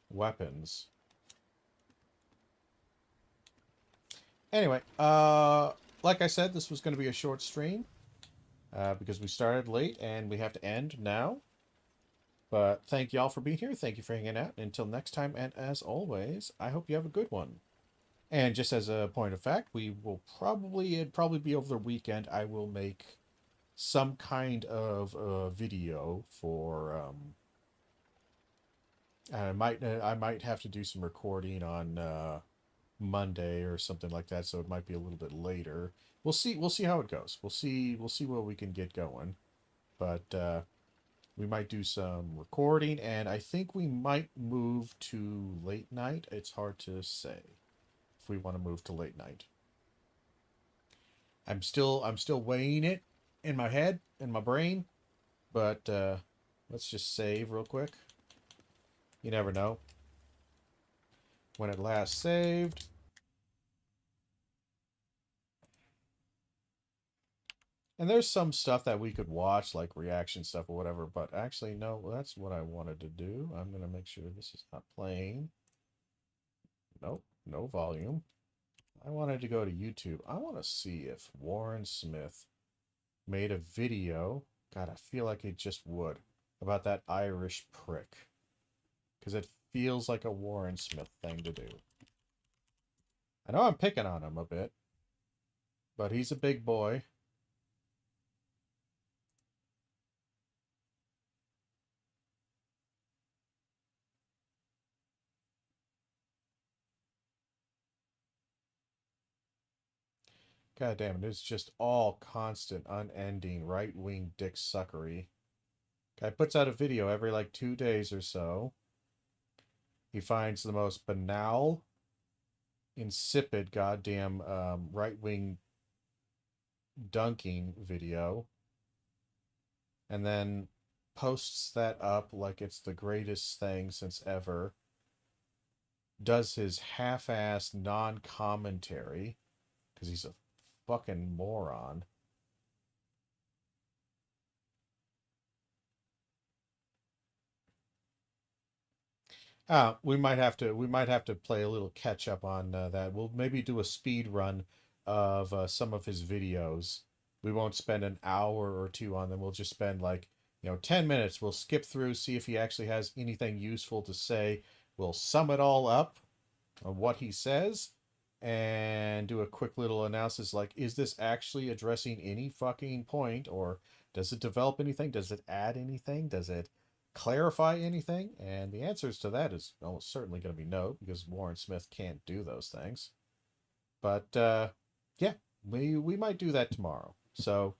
weapons. Anyway, like I said, this was going to be a short stream because we started late and we have to end now. But thank y'all for being here. Thank you for hanging out. Until next time, and as always, I hope you have a good one. And just as a point of fact, it'd probably be over the weekend, I will make some kind of video for, I might have to do some recording on, Monday or something like that, so it might be a little bit later. We'll see how it goes. We'll see what we can get going. But, we might do some recording, and I think we might move to late night. It's hard to say if we want to move to late night. I'm still weighing it in my head, in my brain, but let's just save real quick. You never know when it last saved. And there's some stuff that we could watch, like reaction stuff or whatever, but actually, no, that's what I wanted to do. I'm going to make sure this is not playing. Nope, no volume. I wanted to go to YouTube. I want to see if Warren Smith made a video. God, I feel like it just would. About that Irish prick. Because it feels like a Warren Smith thing to do. I know I'm picking on him a bit. But he's a big boy. God damn it, it's just all constant, unending, right-wing dick suckery. Guy puts out a video every like 2 days or so. He finds the most banal, insipid, goddamn right-wing dunking video. And then posts that up like it's the greatest thing since ever. Does his half-assed non-commentary, because he's a fucking moron. We might have to play a little catch up on that. We'll maybe do a speed run of some of his videos. We won't spend an hour or two on them. We'll just spend like 10 minutes. We'll skip through, see if he actually has anything useful to say. We'll sum it all up on what he says and do a quick little analysis like, is this actually addressing any fucking point, or does it develop anything? Does it add anything? Does it clarify anything? And the answers to that is almost certainly going to be no, because Warren Smith can't do those things. But yeah, we might do that tomorrow. So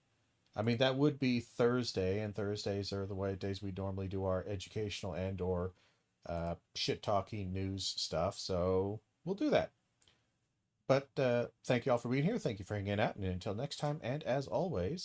I mean, that would be Thursday, and Thursdays are the days we normally do our educational and or shit talking news stuff. So we'll do that. But thank you all for being here. Thank you for hanging out. And until next time, and as always,